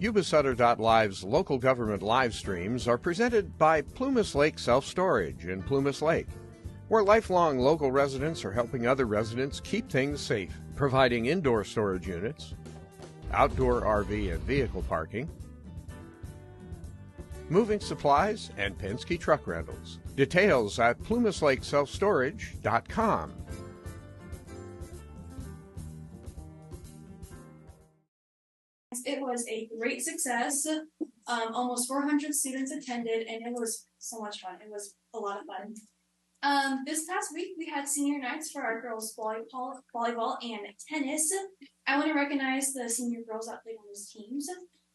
Yuba-Sutter.live's local government live streams are presented by Plumas Lake Self-Storage in Plumas Lake, where lifelong local residents are helping other residents keep things safe, providing indoor storage units, outdoor RV and vehicle parking, moving supplies, and Penske truck rentals. Details at plumaslakeselfstorage.com. It was a great success. Almost 400 students attended, and it was so much fun. It was a lot of fun. This past week, we had senior nights for our girls' volleyball and tennis. I want to recognize the senior girls that played on those teams.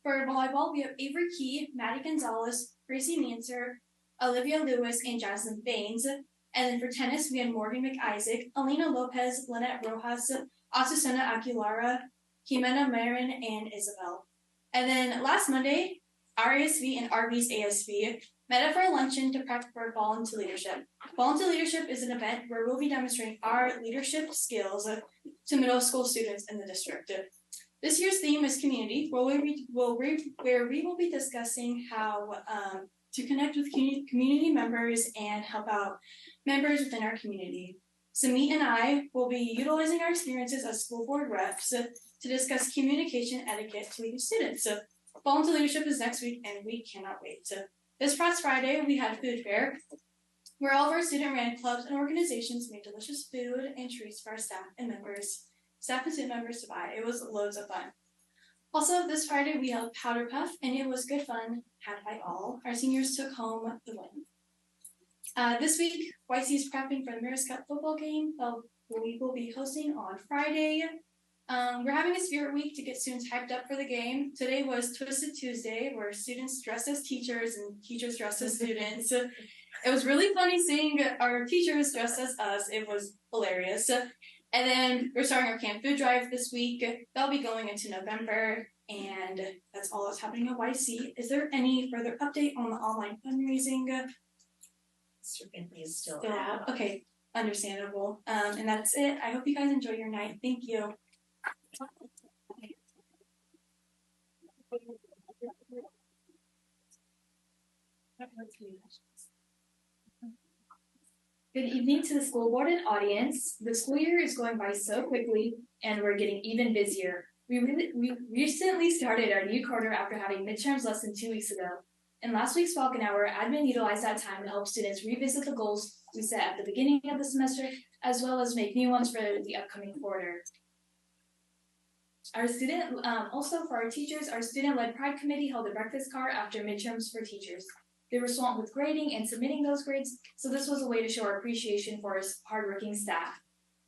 For volleyball, we have Avery Key, Maddie Gonzalez, Gracie Manser, Olivia Lewis, and Jasmine Baines. And then for tennis, we had Morgan McIsaac, Alina Lopez, Lynette Rojas, Asusena Aguilara, Jimena Marin, and Isabel. And then last Monday, RASV and RV's ASV met up for a luncheon to prep for Fall into Leadership. Fall into Leadership is an event where we'll be demonstrating our leadership skills to middle school students in the district. This year's theme is community, where we will be discussing how to connect with community members and help out members within our community. Samit and I will be utilizing our experiences as school board reps to discuss communication etiquette to lead students. Fall into Leadership is next week, and we cannot wait. This past Friday, we had a food fair where all of our student-ran clubs and organizations made delicious food and treats for our staff and student members to buy. It was loads of fun. Also, this Friday, we held Powder Puff, and it was good fun, had by all. Our seniors took home the win. This week, YC is prepping for the Mayor's Cup football game that we will be hosting on Friday. We're having a spirit week to get students hyped up for the game. Today was Twisted Tuesday, where students dressed as teachers and teachers dressed as students. It was really funny seeing our teachers dressed as us. It was hilarious. And then we're starting our camp food drive this week. That'll be going into November, and that's all that's happening at YC. Is there any further update on the online fundraising? Is still out. Okay, understandable. And that's it. I hope you guys enjoy your night. Thank you. Good evening to the school board and audience. The school year is going by so quickly, and we're getting even busier. We recently started our new quarter after having midterms less than 2 weeks ago. In last week's Falcon Hour, admin utilized that time to help students revisit the goals we set at the beginning of the semester, as well as make new ones for the upcoming quarter. Also for our teachers, our student-led Pride Committee held a breakfast car after midterms for teachers. They were swamped with grading and submitting those grades, so this was a way to show our appreciation for our hardworking staff.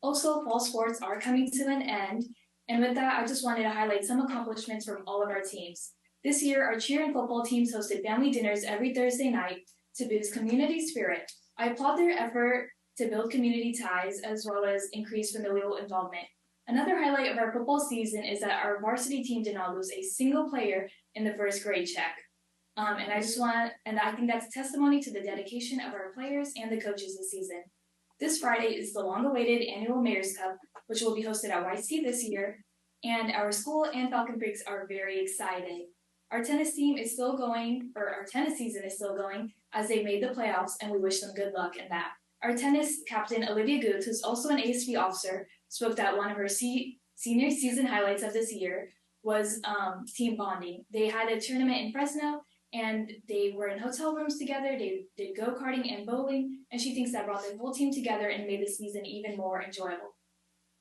Also, fall sports are coming to an end, and with that, I just wanted to highlight some accomplishments from all of our teams. This year, our cheer and football teams hosted family dinners every Thursday night to boost community spirit. I applaud their effort to build community ties as well as increase familial involvement. Another highlight of our football season is that our varsity team did not lose a single player in the first grade check. I think that's a testimony to the dedication of our players and the coaches this season. This Friday is the long-awaited annual Mayor's Cup, which will be hosted at YC this year, and our school and Falcon Freaks are very excited. Our tennis season is still going, as they made the playoffs, and we wish them good luck in that. Our tennis captain, Olivia Guth, who's also an ASV officer, spoke that one of her senior season highlights of this year was team bonding. They had a tournament in Fresno, and they were in hotel rooms together. They did go-karting and bowling, and she thinks that brought their whole team together and made the season even more enjoyable.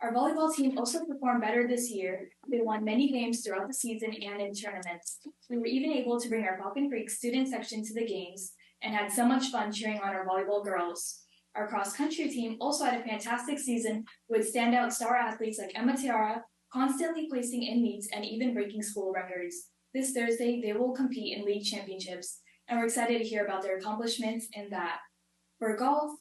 Our volleyball team also performed better this year. They won many games throughout the season and in tournaments. We were even able to bring our Falcon Freaks student section to the games and had so much fun cheering on our volleyball girls. Our cross-country team also had a fantastic season with standout star athletes like Emma Tiara, constantly placing in meets and even breaking school records. This Thursday, they will compete in league championships, and we're excited to hear about their accomplishments in that. For golf,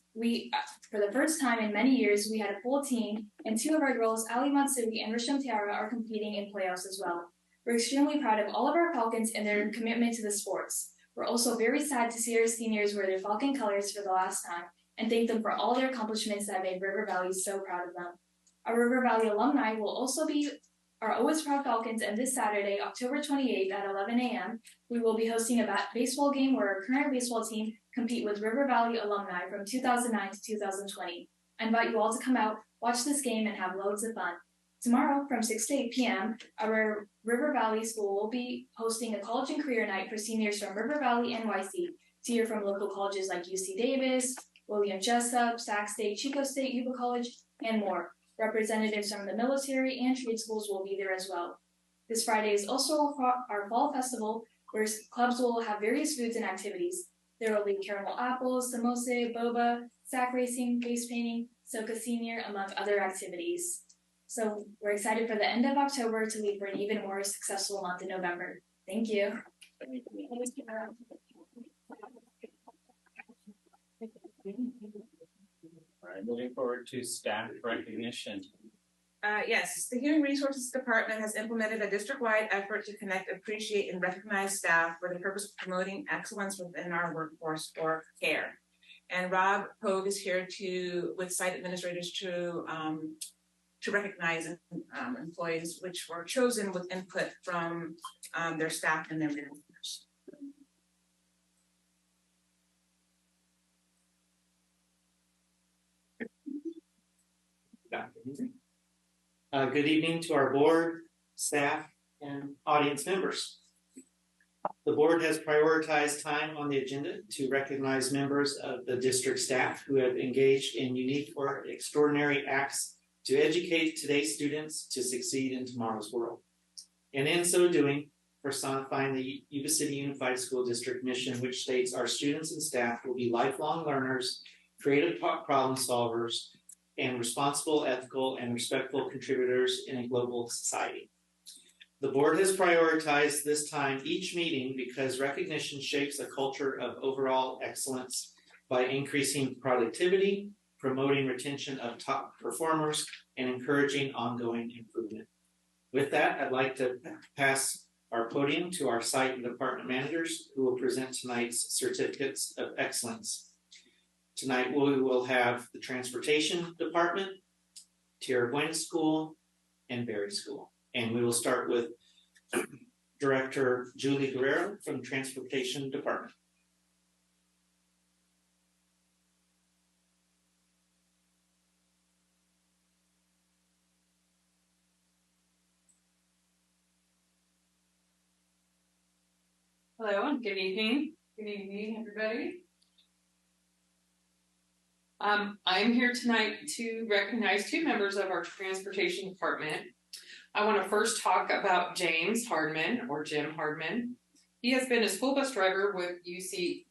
for the first time in many years, we had a full team, and two of our girls, Ali Matsui and Risham Tiara, are competing in playoffs as well. We're extremely proud of all of our Falcons and their commitment to the sports. We're also very sad to see our seniors wear their Falcon colors for the last time, and thank them for all their accomplishments that made River Valley so proud of them. Our River Valley alumni will also be are always proud Falcons, and this Saturday, October 28th at 11 a.m., we will be hosting a baseball game where our current baseball team compete with River Valley alumni from 2009 to 2020. I invite you all to come out, watch this game, and have loads of fun. Tomorrow, from 6 to 8 p.m., our River Valley School will be hosting a college and career night for seniors from River Valley NYC to hear from local colleges like UC Davis, William Jessup, Sac State, Chico State, Yuba College, and more. Representatives from the military and trade schools will be there as well. This Friday is also our fall festival, where clubs will have various foods and activities. There will be caramel apples, samosa, boba, sack racing, face painting, soca senior, among other activities. So we're excited for the end of October to lead for an even more successful month in November. Thank you. All right, moving forward to staff recognition. Yes, the Human Resources Department has implemented a district-wide effort to connect, appreciate, and recognize staff for the purpose of promoting excellence within our workforce for care. And Rob Pogue is here with site administrators to recognize employees which were chosen with input from their staff and their managers. Good evening to our board, staff, and audience members. The board has prioritized time on the agenda to recognize members of the district staff who have engaged in unique or extraordinary acts to educate today's students to succeed in tomorrow's world. And in so doing, personifying the Yuba City Unified School District mission, which states our students and staff will be lifelong learners, creative problem solvers, and responsible, ethical, and respectful contributors in a global society. The board has prioritized this time each meeting because recognition shapes a culture of overall excellence by increasing productivity, promoting retention of top performers, and encouraging ongoing improvement. With that, I'd like to pass our podium to our site and department managers who will present tonight's certificates of excellence. Tonight we will have the Transportation Department, Tierra Buena School, and Berry School. And we will start with Director Julie Guerrero from the Transportation Department. Hello and good evening. Good evening, everybody. I'm here tonight to recognize two members of our transportation department. I want to first talk about James Hardman, or Jim Hardman. He has been a school bus driver with YCUSD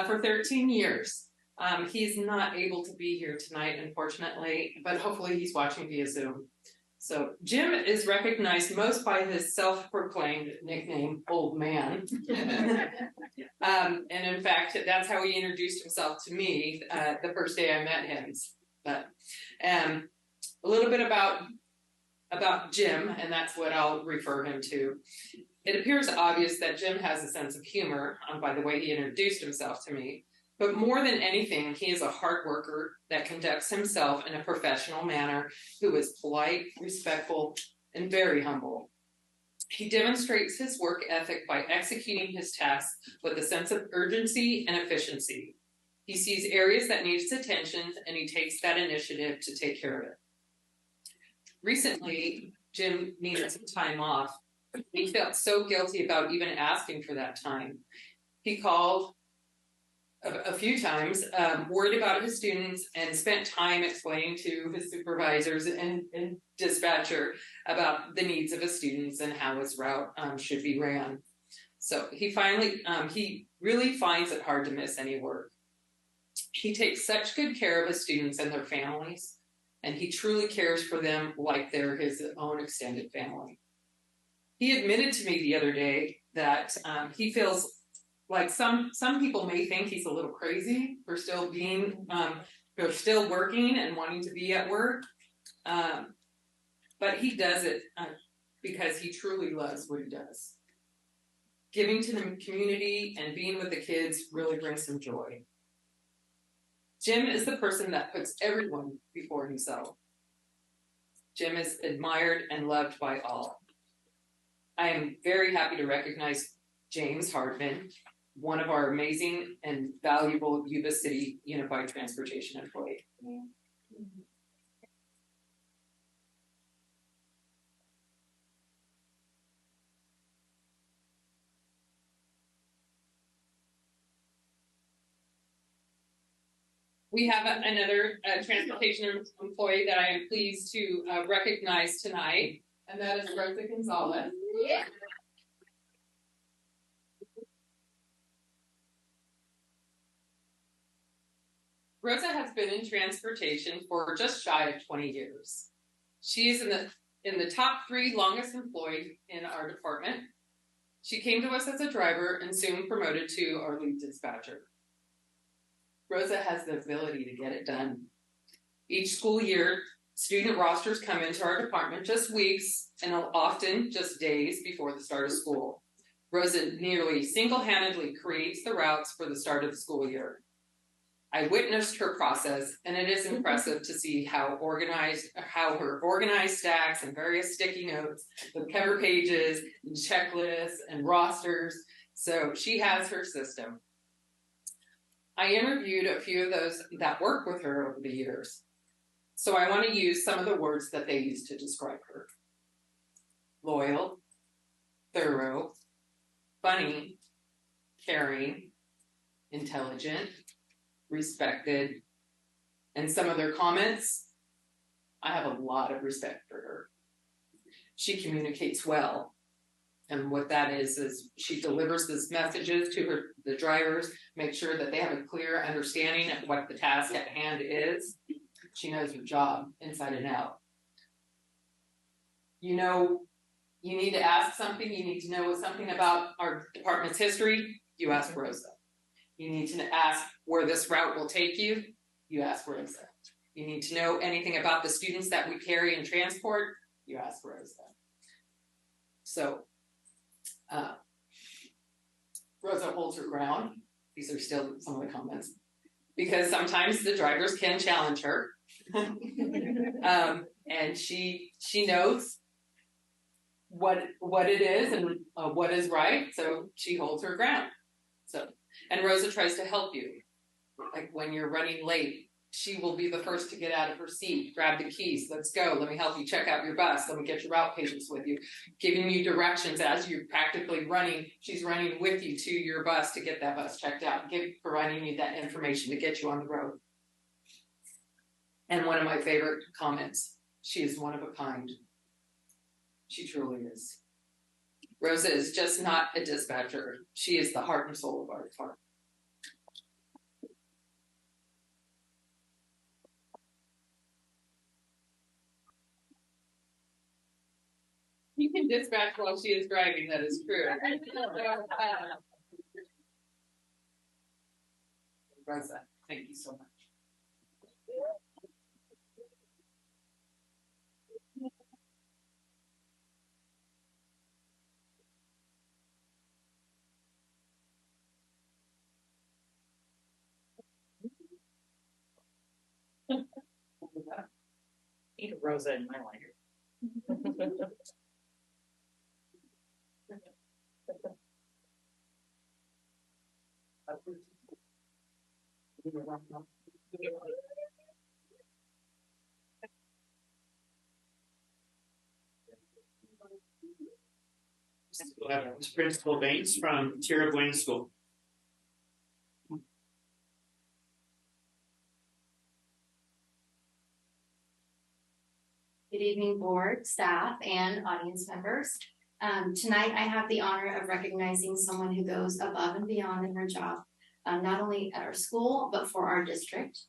for 13 years. He's not able to be here tonight, unfortunately, but hopefully he's watching via Zoom. So Jim is recognized most by his self-proclaimed nickname, Old Man. And in fact, that's how he introduced himself to me the first day I met him. But a little bit about Jim, and that's what I'll refer him to. It appears obvious that Jim has a sense of humor by the way he introduced himself to me. But more than anything, he is a hard worker that conducts himself in a professional manner, who is polite, respectful, and very humble. He demonstrates his work ethic by executing his tasks with a sense of urgency and efficiency. He sees areas that need his attention, and he takes that initiative to take care of it. Recently, Jim needed some time off. He felt so guilty about even asking for that time. He called a few times, worried about his students, and spent time explaining to his supervisors and dispatcher about the needs of his students and how his route should be ran. So he really finds it hard to miss any work. He takes such good care of his students and their families, and he truly cares for them like they're his own extended family. He admitted to me the other day that he feels like some people may think he's a little crazy for still working and wanting to be at work. But he does it because he truly loves what he does. Giving to the community and being with the kids really brings him joy. Jim is the person that puts everyone before himself. Jim is admired and loved by all. I am very happy to recognize James Hardman, one of our amazing and valuable Yuba City Unified Transportation employee. We have another transportation employee that I am pleased to recognize tonight, and that is Rosa Gonzalez. Yeah. Rosa has been in transportation for just shy of 20 years. She is in the top 3 longest employed in our department. She came to us as a driver and soon promoted to our lead dispatcher. Rosa has the ability to get it done. Each school year, student rosters come into our department just weeks and often just days before the start of school. Rosa nearly single-handedly creates the routes for the start of the school year. I witnessed her process, and it is impressive to see how her organized stacks and various sticky notes with cover pages and checklists and rosters. So she has her system. I interviewed a few of those that work with her over the years. So I want to use some of the words that they use to describe her. Loyal, thorough, funny, caring, intelligent, respected, and some of their comments, I have a lot of respect for her. She communicates well. And what that is she delivers these messages to the drivers, make sure that they have a clear understanding of what the task at hand is. She knows her job inside and out. You know, you need to ask something, you need to know something about our department's history, you ask Rosa. You need to ask where this route will take you, you ask Rosa. You need to know anything about the students that we carry and transport, you ask Rosa. So, Rosa holds her ground. These are still some of the comments. Because sometimes the drivers can challenge her. And she knows what it is and what is right, so she holds her ground. So, and Rosa tries to help you. Like when you're running late, she will be the first to get out of her seat, grab the keys, let's go, let me help you check out your bus, let me get your route pages with you, giving you directions as you're practically running. She's running with you to your bus to get that bus checked out, providing you that information to get you on the road. And one of my favorite comments, she is one of a kind. She truly is. Rosa is just not a dispatcher. She is the heart and soul of our department. You can dispatch while she is driving, that is true. Rosa, thank you so much. Need a Rosa in my life. We'll have Principal Baines from Tierra Buena School. Good evening, board, staff, and audience members. Tonight, I have the honor of recognizing someone who goes above and beyond in her job, not only at our school, but for our district.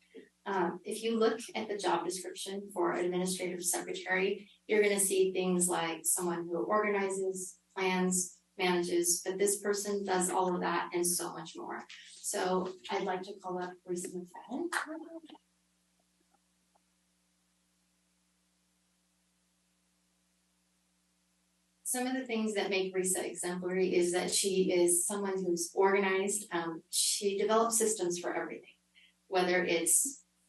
If you look at the job description for administrative secretary, you're going to see things like someone who organizes, plans, manages, but this person does all of that and so much more. So I'd like to call up Bruce McFadden. Some of the things that make Risa exemplary is that she is someone who's organized. She develops systems for everything. whether it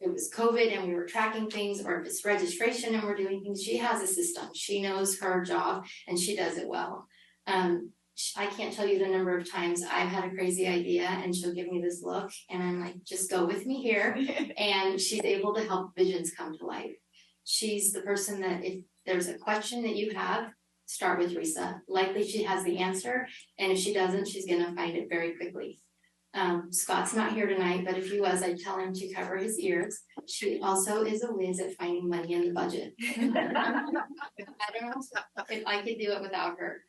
was COVID and we were tracking things, or if it's registration and we're doing things, she has a system. She knows her job and she does it well. I can't tell you the number of times I've had a crazy idea and she'll give me this look and I'm like, just go with me here. And she's able to help visions come to life. She's the person that if there's a question that you have, start with Risa. Likely she has the answer, and if she doesn't, she's gonna find it very quickly. Scott's not here tonight, but if he was, I'd tell him to cover his ears. She also is a whiz at finding money in the budget. I don't know if I could do it without her.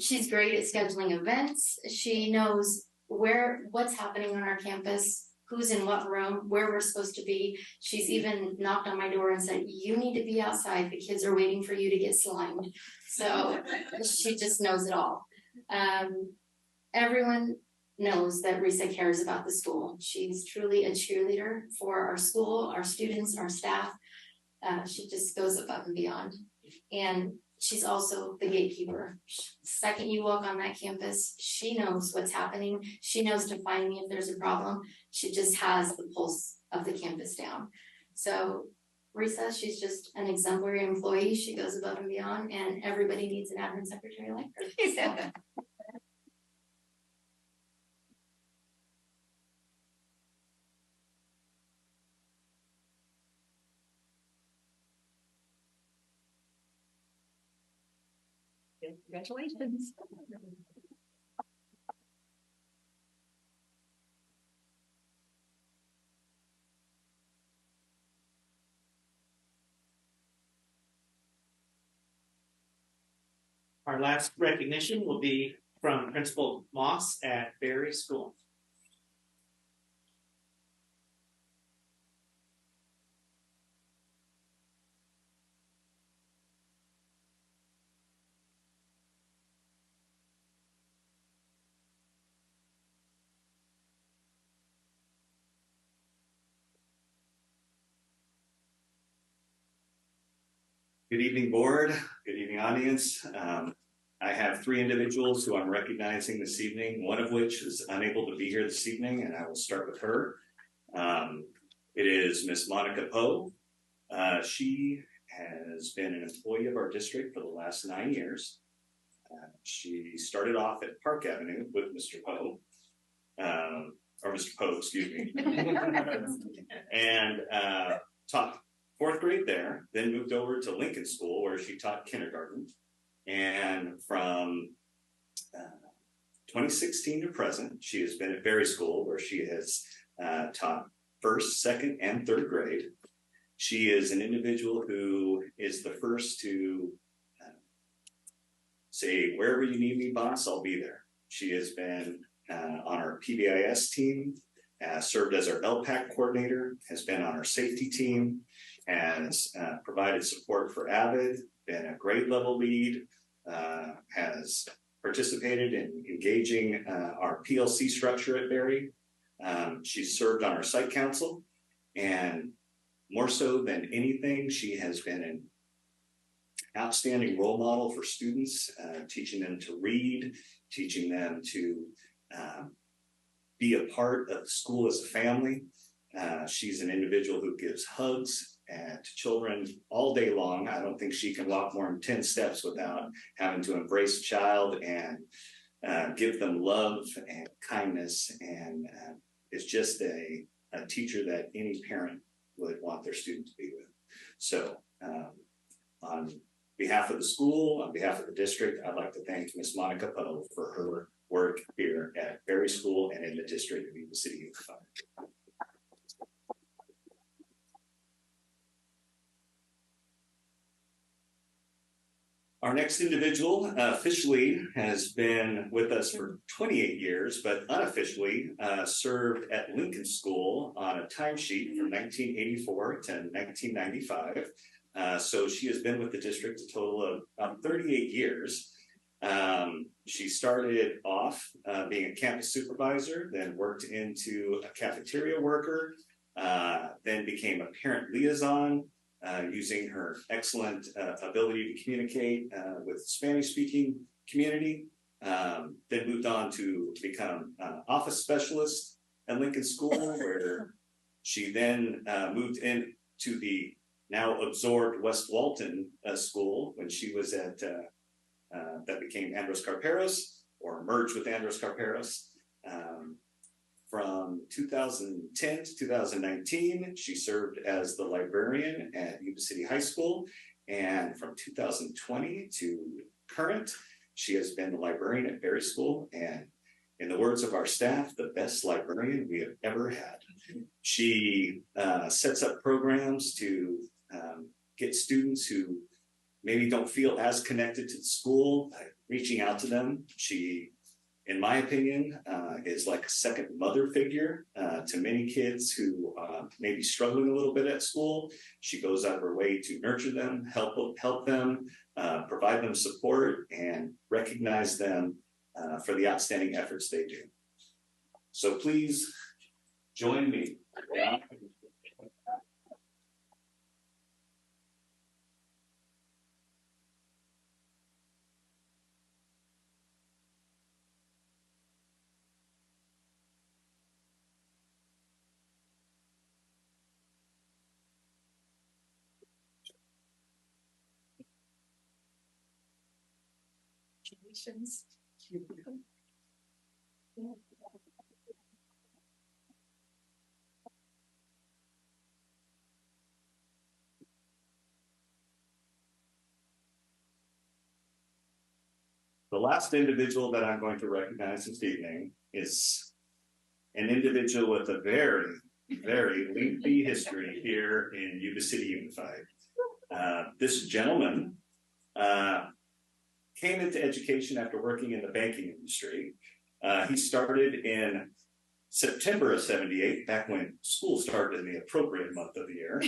She's great at scheduling events. She knows what's happening on our campus, who's in what room, where we're supposed to be. She's even knocked on my door and said, you need to be outside. The kids are waiting for you to get slimed. So she just knows it all. Everyone knows that Risa cares about the school. She's truly a cheerleader for our school, our students, our staff. She just goes above and beyond. And she's also the gatekeeper. Second you walk on that campus, she knows what's happening. She knows to find me if there's a problem. She just has the pulse of the campus down. So Risa, she's just an exemplary employee. She goes above and beyond, and everybody needs an admin secretary like her. So. Congratulations. Our last recognition will be from Principal Moss at Berry School. Good evening, board. Good evening, audience. I have three individuals who I'm recognizing this evening, one of which is unable to be here this evening, and I will start with her. It is Miss Monica Poe. She has been an employee of our district for the last 9 years. She started off at Park Avenue with Mr. Poe, or Mr. Poe, excuse me, and taught 4th grade there, then moved over to Lincoln School where she taught kindergarten. And from 2016 to present, she has been at Berry School where she has taught 1st, 2nd, and 3rd grade. She is an individual who is the first to say, wherever you need me, boss, I'll be there. She has been on our PBIS team, served as our LPAC coordinator, has been on our safety team, has provided support for AVID, been a grade level lead, has participated in engaging our PLC structure at Berry. She's served on our site council, and more so than anything, she has been an outstanding role model for students, teaching them to read, teaching them to be a part of the school as a family. She's an individual who gives hugs to children all day long. I don't think she can walk more than 10 steps without having to embrace a child and give them love and kindness, and is just a teacher that any parent would want their student to be with. So on behalf of the school, on behalf of the district, I'd like to thank Ms. Monica Poe for her work here at Berry School and in the district of Yuba City Youth Fund. Our next individual officially has been with us for 28 years, but unofficially served at Lincoln School on a timesheet from 1984 to 1995. So she has been with the district a total of 38 years. She started off being a campus supervisor, then worked into a cafeteria worker, then became a parent liaison, using her excellent ability to communicate with Spanish-speaking community, then moved on to become office specialist at Lincoln School, where She then moved into the now absorbed West Walton school when she was at, that became Andros Carperos, or merged with Andros Carperos. From 2010 to 2019, she served as the librarian at Yuba City High School. And from 2020 to current, she has been the librarian at Berry School. And in the words of our staff, the best librarian we have ever had. She sets up programs to get students who maybe don't feel as connected to the school, reaching out to them. She, in my opinion, is like a second mother figure to many kids who may be struggling a little bit at school. She goes out of her way to nurture them, help them, provide them support, and recognize them for the outstanding efforts they do. So please join me. Congratulations. The last individual that I'm going to recognize this evening is an individual with a very, very lengthy history here in Yuba City Unified. This gentleman came into education after working in the banking industry. He started in September of '78, back when school started in the appropriate month of the year,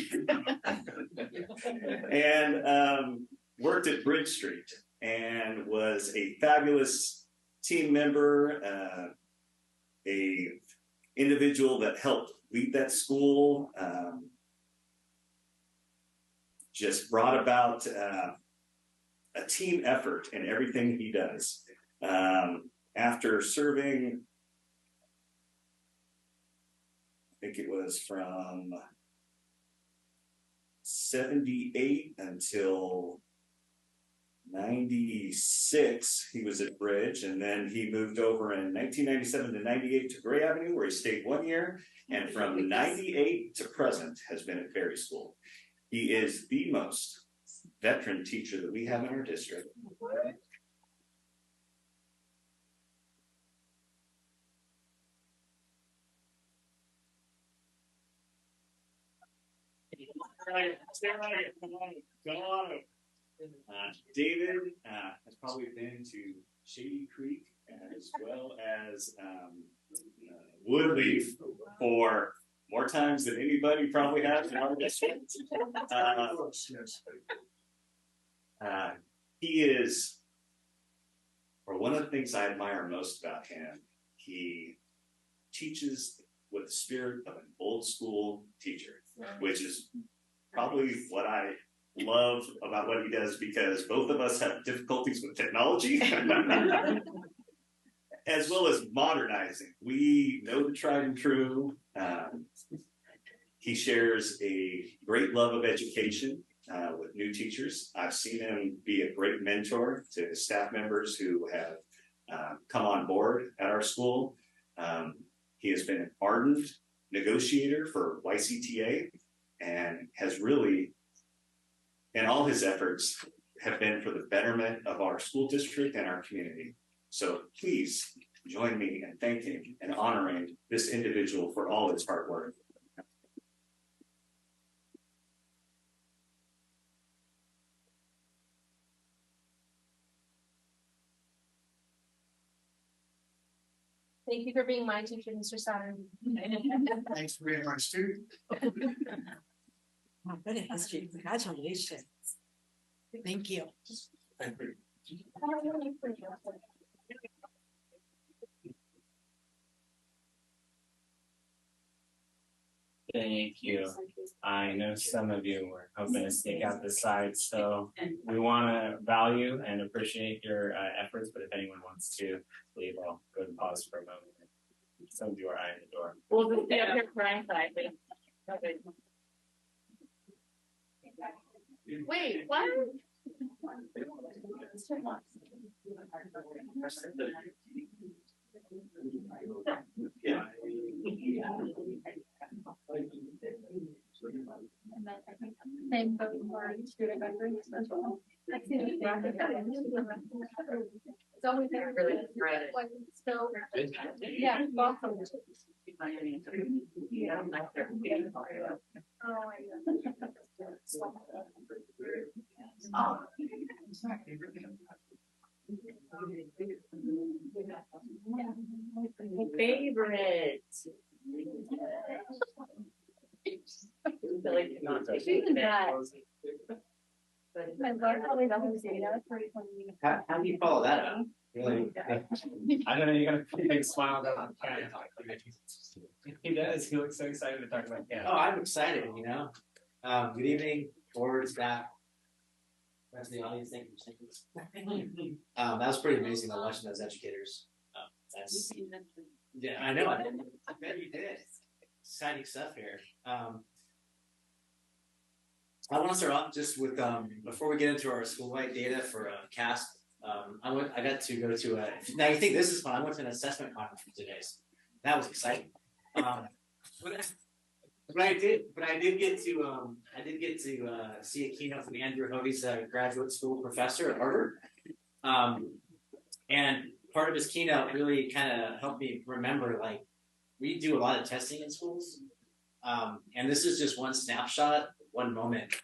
and worked at Bridge Street and was a fabulous team member, a individual that helped lead that school, just brought about a team effort in everything he does. After serving, I think it was from 78 until 96, he was at Bridge, and then he moved over in 1997 to 98 to Gray Avenue, where he stayed 1 year, and from 98 to present has been at Berry School. He is the most veteran teacher that we have in our district. David has probably been to Shady Creek as well as Woodleaf for more times than anybody probably has in our district. He is, or one of the things I admire most about him, he teaches with the spirit of an old school teacher, which is probably what I love about what he does, because both of us have difficulties with technology as well as modernizing. We know the tried and true. He shares a great love of education with new teachers. I've seen him be a great mentor to staff members who have come on board at our school. He has been an ardent negotiator for YCTA and has really, in all his efforts, have been for the betterment of our school district and our community. So please join me in thanking and honoring this individual for all his hard work. Thank you for being my teacher, Mr. Sutter. Thanks for being my student. Oh, good history. Congratulations. Thank you. Thank you. Thank you. I know some of you were hoping to sneak out the side, so we want to value and appreciate your efforts, but if anyone wants to leave, I'll go and pause for a moment. Some of you are eyeing the door. We'll just be up here crying slightly. Wait, what? Yeah. Same boat for student veterans as well. It's always there. Like, so, yeah, welcome. Favorite. My Lord, probably doesn't say that. Pretty funny. How do you follow that up? Really? I don't know, you gotta put a big smile on camera. He does, he looks so excited to talk about Oh, Canada. I'm excited, you know. Good evening, board, staff. Rest of the audience, thank you for saying this. That was pretty amazing, though, watching those educators. That's, yeah, I know, I bet you did. Exciting stuff here. I want to start off just with, before we get into our school-wide data for CAASPP, I got to go to now you think this is fun, I went to an assessment conference for 2 days. That was exciting. But I did get to see a keynote from Andrew Hovey's graduate school professor at Harvard. And part of his keynote really kind of helped me remember, like, we do a lot of testing in schools. And this is just one snapshot, one moment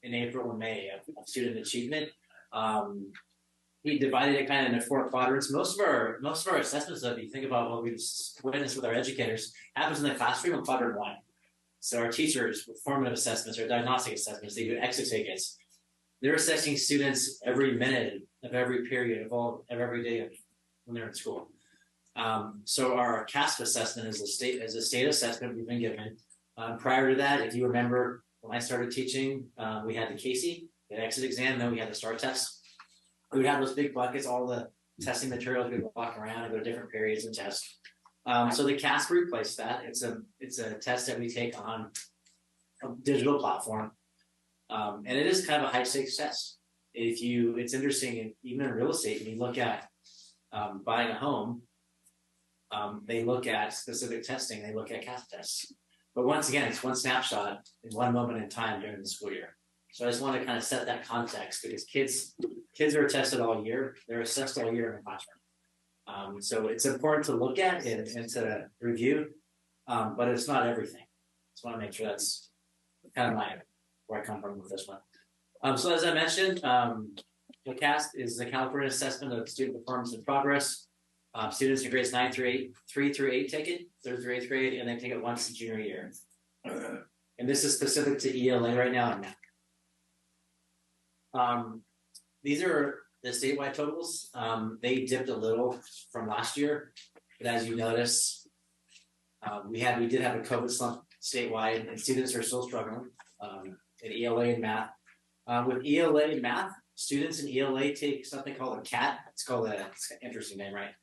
in April and May of student achievement. He divided it kind of into 4 quadrants. Most of our assessments, though, if you think about what we've witnessed with our educators, happens in the classroom in quadrant 1. So our teachers with formative assessments or diagnostic assessments, they do exit tickets. They're assessing students every minute of every period of every day when they're in school. So our CAASPP assessment is a state assessment we've been given. Prior to that, if you remember, when I started teaching, we had the Casey, the exit exam, then we had the STAR test. We would have those big buckets, all the testing materials, we would walk around and go to different periods and test. So the CAASPP replaced that. It's a test that we take on a digital platform. And it is kind of a high stakes test. It's interesting, even in real estate, when you look at buying a home, they look at specific testing, they look at CAASPP tests. But once again, it's one snapshot in one moment in time during the school year. So I just want to kind of set that context because kids are tested all year. They're assessed all year in the classroom. So it's important to look at and to review, but it's not everything. Just want to make sure that's kind of where I come from with this one. So as I mentioned, the CAASPP is the California Assessment of Student Performance and Progress. Students in grades 3 through 8 take it, 3rd through 8th grade, and they take it once a junior year. And this is specific to ELA right now and math. These are the statewide totals. They dipped a little from last year, but as you notice, we did have a COVID slump statewide, and students are still struggling in ELA and math. With ELA and math, students in ELA take something called a CAT. It's an interesting name, right?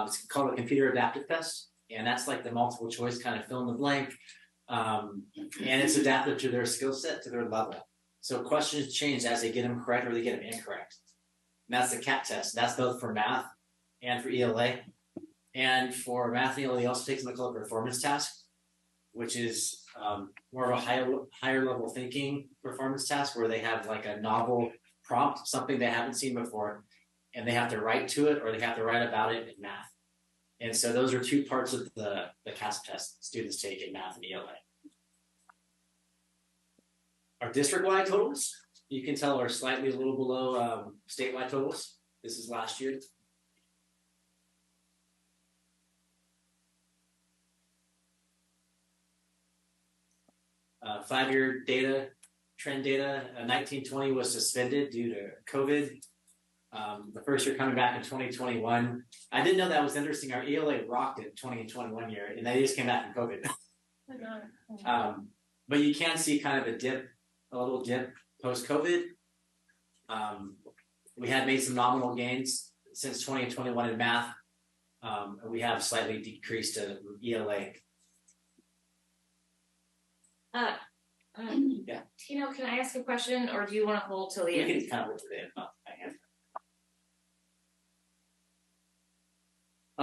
It's called a computer adaptive test, and that's like the multiple choice kind of fill in the blank. And it's adapted to their skill set, to their level. So questions change as they get them correct or they get them incorrect. And that's the CAT test. That's both for math and for ELA. And for math and ELA, they also take something called a performance task, which is more of a higher level thinking performance task where they have like a novel prompt, something they haven't seen before, and they have to write to it or they have to write about it in math. And so those are 2 parts of the CAASPP test students take in math and ELA. Our district-wide totals, you can tell, are slightly a little below statewide totals. This is last year. Five-year data, trend data, 1920 was suspended due to COVID. The first year coming back in 2021. I didn't know that was interesting. Our ELA rocked it 20 and 21 year, and they just came back from COVID. But you can see kind of a little dip post-COVID. We had made some nominal gains since 2021 in math. We have slightly decreased to ELA. Yeah. Tino, can I ask a question, or do you want to hold till the You end? can kind of look at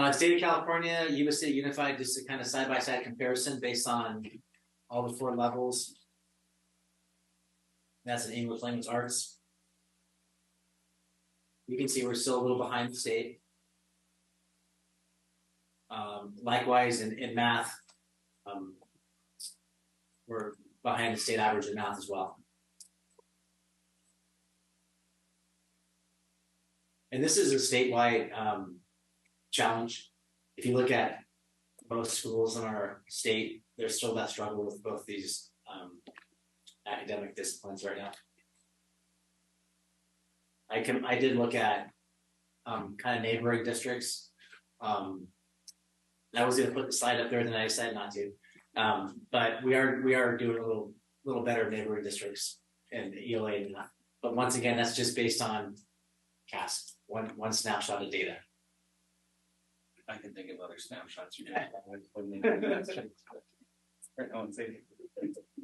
it. State of California, Yuba-Sutter Unified, just a kind of side-by-side comparison based on all the 4 levels. That's in English language arts. You can see we're still a little behind the state. Likewise in math, we're behind the state average in math as well. And this is a statewide challenge. If you look at most schools in our state, there's still that struggle with both these academic disciplines right now. I did look at kind of neighboring districts. I was going to put the slide up there, then I decided not to. But we are doing a little better neighboring districts in ELA, but once again, that's just based on CAASPP, one snapshot of data. I can think of other snapshots you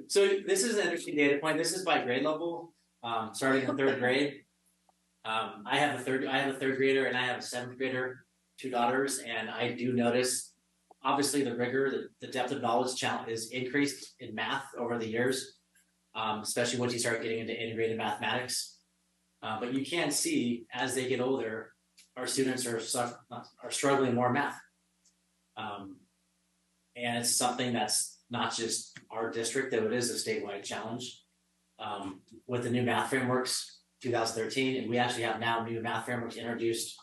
So this is an interesting data point. This is by grade level, starting in 3rd grade. I have a third grader and I have a 7th grader, 2 daughters, and I do notice, obviously, the rigor, the depth of knowledge challenge is increased in math over the years, especially once you start getting into integrated mathematics. But you can see as they get older, our students are struggling more in math. And it's something that's not just our district, though it is a statewide challenge. With the new math frameworks, 2013, and we actually have now new math frameworks introduced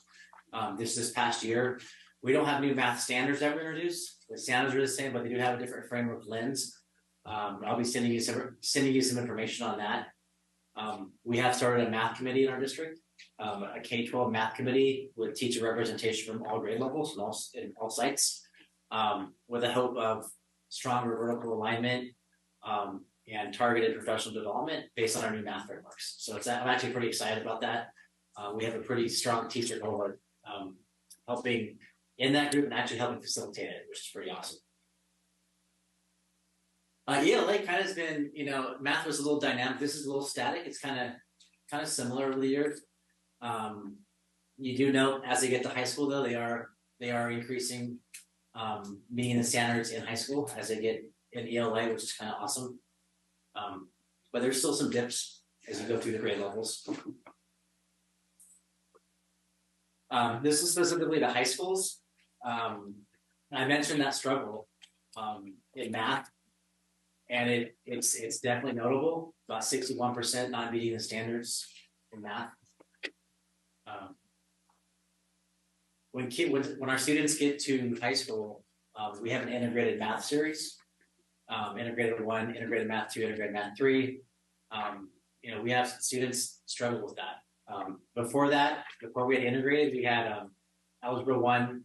this past year. We don't have new math standards that were introduced. The standards are the same, but they do have a different framework lens. I'll be sending you some information on that. We have started a math committee in our district, a K-12 math committee with teacher representation from all grade levels and all sites, with the hope of stronger vertical alignment and targeted professional development based on our new math frameworks. So I'm actually pretty excited about that. We have a pretty strong teacher cohort helping in that group and actually helping facilitate it, which is pretty awesome. ELA kind of has been, math was a little dynamic. This is a little static. It's kind of similar over the years. You do note as they get to high school, though, they are increasing meeting the standards in high school as they get in ELA, which is kind of awesome. But there's still some dips as you go through the grade levels. This is specifically to high schools. I mentioned that struggle in math, and it's definitely notable. About 61% not meeting the standards in math. When our students get to high school, we have an integrated math series. Integrated 1, integrated math 2, integrated math 3. We have students struggle with that. Before we had integrated, we had algebra 1,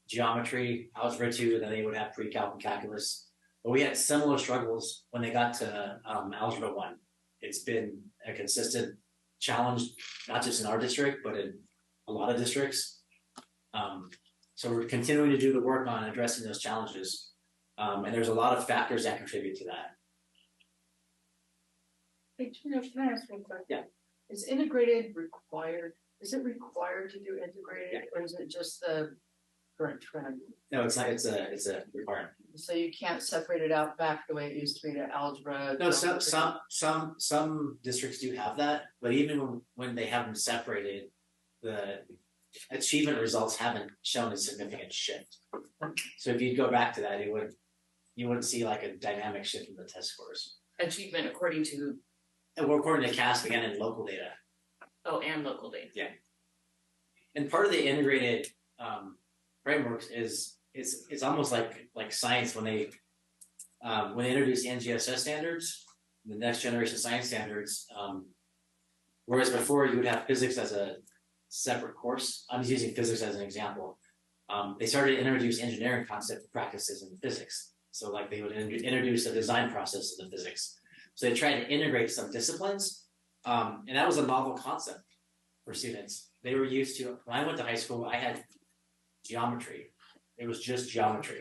geometry, algebra 2, and then they would have pre-calc and calculus. But we had similar struggles when they got to algebra 1. It's been a consistent challenge, not just in our district, but in a lot of districts. So we're continuing to do the work on addressing those challenges. And there's a lot of factors that contribute to that. Hey, Gino, can I ask one question? Yeah. Is integrated required? Is it required to do integrated, or is it just the current trend? No, it's not. It's a requirement. So you can't separate it out back the way it used to be to algebra. No, some districts do have that, but even when they have them separated, the achievement results haven't shown a significant shift. So if you go back to that, you wouldn't see like a dynamic shift in the test scores. Achievement according to. And we're according to CAASPP again in local data. Oh, and local data. Yeah. And part of the integrated frameworks is it's almost like science when they introduce MJUSD standards, the next generation science standards. Whereas before you would have physics as a separate course. I'm just using physics as an example. They started to introduce engineering concept practices in physics. So like they would introduce a design process in the physics. So they tried to integrate some disciplines, and that was a novel concept for students. They were used to, when I went to high school, I had geometry. It was just geometry.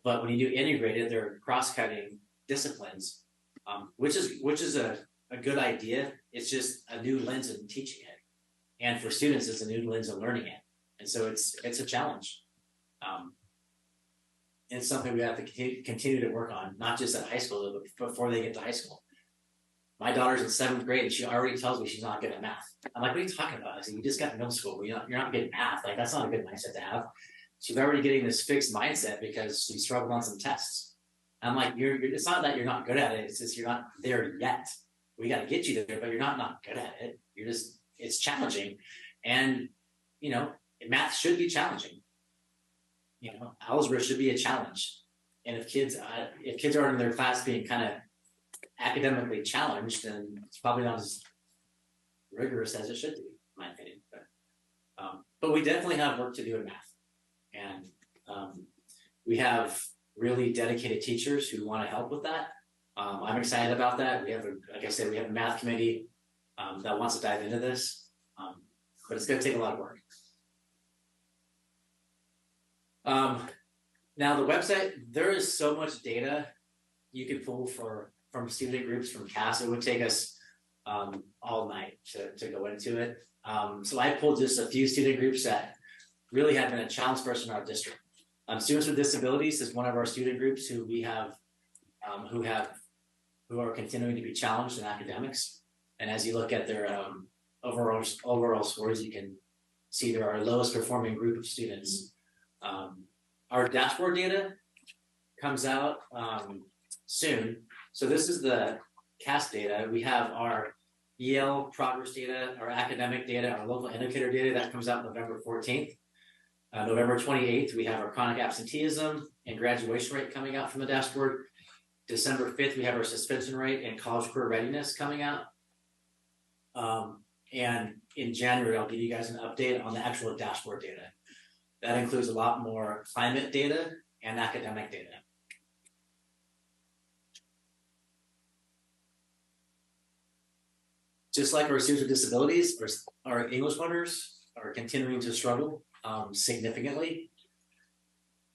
But when you do integrated, they're cross-cutting disciplines, which is a good idea. It's just a new lens in teaching it, and for students, it's a new lens of learning it, and so it's a challenge. It's something we have to continue to work on, not just at high school, but before they get to high school. My daughter's in 7th grade and she already tells me she's not good at math. I'm like, what are you talking about? I said, you just got to middle school. You're not good at math. Like, that's not a good mindset to have. She's already getting this fixed mindset because she struggled on some tests. I'm like, it's not that you're not good at it. It's just you're not there yet. We got to get you there, but you're not good at it. It's challenging. And, math should be challenging. Algebra should be a challenge. And if kids are in their class being kind of academically challenged, then it's probably not as rigorous as it should be, in my opinion. But we definitely have work to do in math. And we have really dedicated teachers who want to help with that. I'm excited about that. We have a math committee that wants to dive into this. But it's going to take a lot of work. Now the website, there is so much data you could pull from student groups from CAASPP. It would take us all night to go into it. So I pulled just a few student groups that really have been a challenge for us in our district. Students with Disabilities is one of our student groups who we have, who are continuing to be challenged in academics. And as you look at their overall scores, you can see they're our lowest performing group of students. Our dashboard data comes out soon. So this is the CAASPP data. We have our EL progress data, our academic data, our local indicator data that comes out November 14th. November 28th, we have our chronic absenteeism and graduation rate coming out from the dashboard. December 5th, we have our suspension rate and college career readiness coming out. And in January, I'll give you guys an update on the actual dashboard data. That includes a lot more climate data and academic data. Just like our students with disabilities, our English learners are continuing to struggle significantly.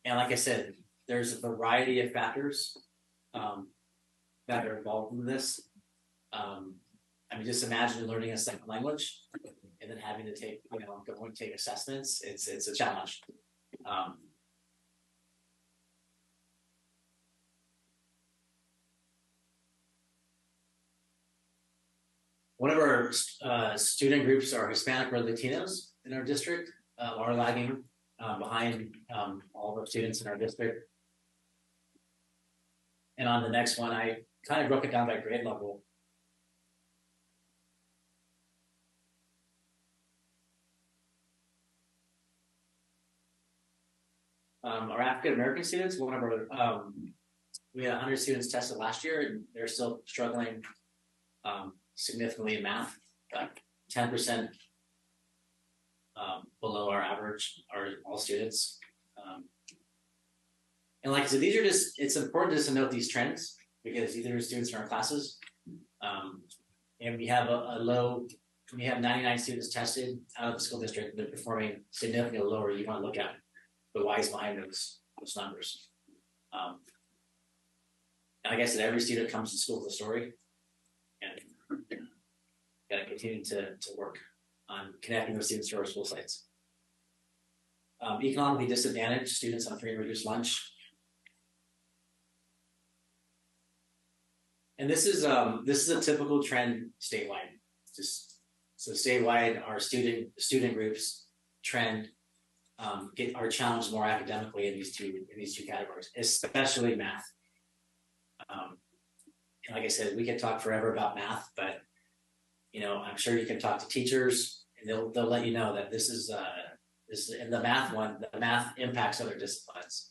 And like I said, there's a variety of factors that are involved in this. Just imagine learning a second language and then having to take, going to take assessments. It's a challenge. One of our student groups are Hispanic or Latinos in our district, are lagging behind all the students in our district. And on the next one, I kind of broke it down by grade level. Our African American students, we had 100 students tested last year, and they're still struggling significantly in math, 10% below our average, all students. And like I said, these are it's important just to note these trends because these are students in our classes. And we have we have 99 students tested out of the school district, they're performing significantly lower. You want to look at the whys behind those numbers. And like I said, every student comes to school with a story, and got to continue to work on connecting those students to our school sites. Economically disadvantaged students on free and reduced lunch. And this is a typical trend statewide. So statewide, our student groups trend are challenged more academically in these two categories, especially math. And like I said, we could talk forever about math, but I'm sure you can talk to teachers, and they'll let you know that this is in the math one. The math impacts other disciplines,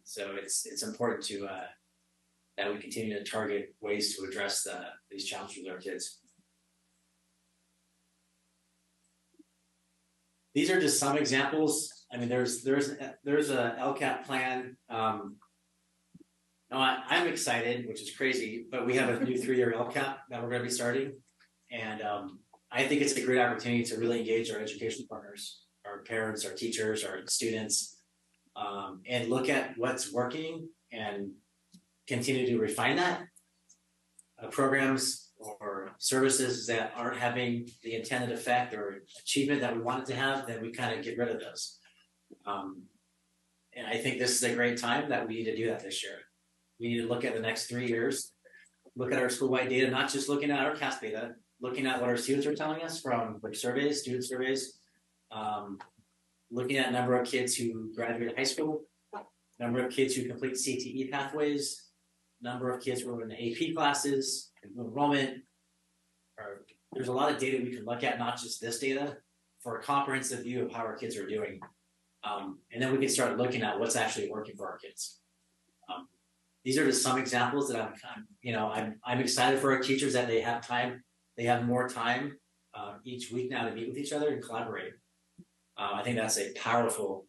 so it's important to that we continue to target ways to address these challenges with our kids. These are just some examples. There's a LCAP plan. I'm excited, which is crazy, but we have a new 3-year LCAP that we're going to be starting. And I think it's a great opportunity to really engage our education partners, our parents, our teachers, our students, and look at what's working and continue to refine that. Programs or services that aren't having the intended effect or achievement that we wanted to have, then we kind of get rid of those. And I think this is a great time that we need to do that this year. We need to look at the next 3 years, look at our school-wide data, not just looking at our CAASPP data, looking at what our students are telling us from like surveys, student surveys, looking at number of kids who graduate high school, number of kids who complete CTE pathways, number of kids who are in the AP classes, enrollment. There's a lot of data we can look at, not just this data, for a comprehensive view of how our kids are doing. And then we can start looking at what's actually working for our kids. These are just some examples that I'm excited for our teachers that they have time. They have more time each week now to meet with each other and collaborate. I think that's a powerful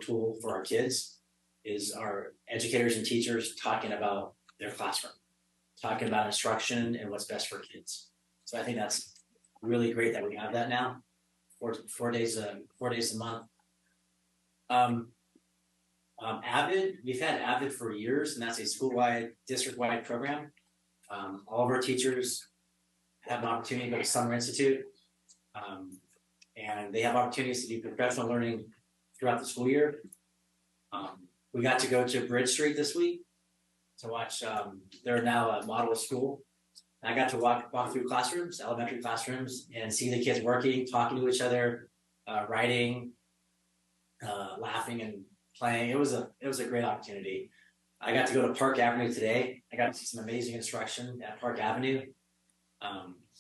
tool for our kids, is our educators and teachers talking about their classroom, talking about instruction and what's best for kids. So I think that's really great that we have that now, four days a month. Avid, we've had Avid for years, and that's a school-wide, district-wide program. All of our teachers have an opportunity to go to Summer Institute, and they have opportunities to do professional learning throughout the school year. We got to go to Bridge Street this week to watch, they're now a model school. And I got to walk through classrooms, elementary classrooms, and see the kids working, talking to each other, writing, laughing and playing. It was a great opportunity. I got to go to Park Avenue today. I got to see some amazing instruction at Park Avenue.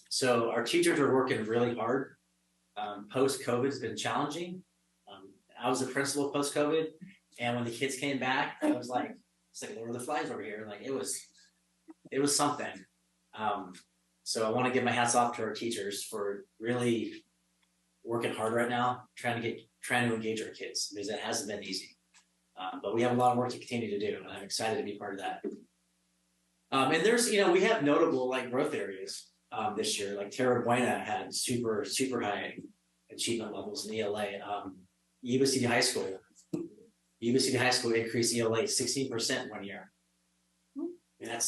So our teachers are working really hard. Post-COVID has been challenging. I was a principal post-COVID, and when the kids came back, I was like, it's like Lord of the Flies over here. Like it was something. So I want to give my hats off to our teachers for really working hard right now, trying to engage our kids, because it hasn't been easy. But we have a lot of work to continue to do, and I'm excited to be part of that. And there's, we have notable like growth areas this year. Like Terra Buena had super high achievement levels in ELA. Yuba-Sutter High School increased ELA 16% 1 year. And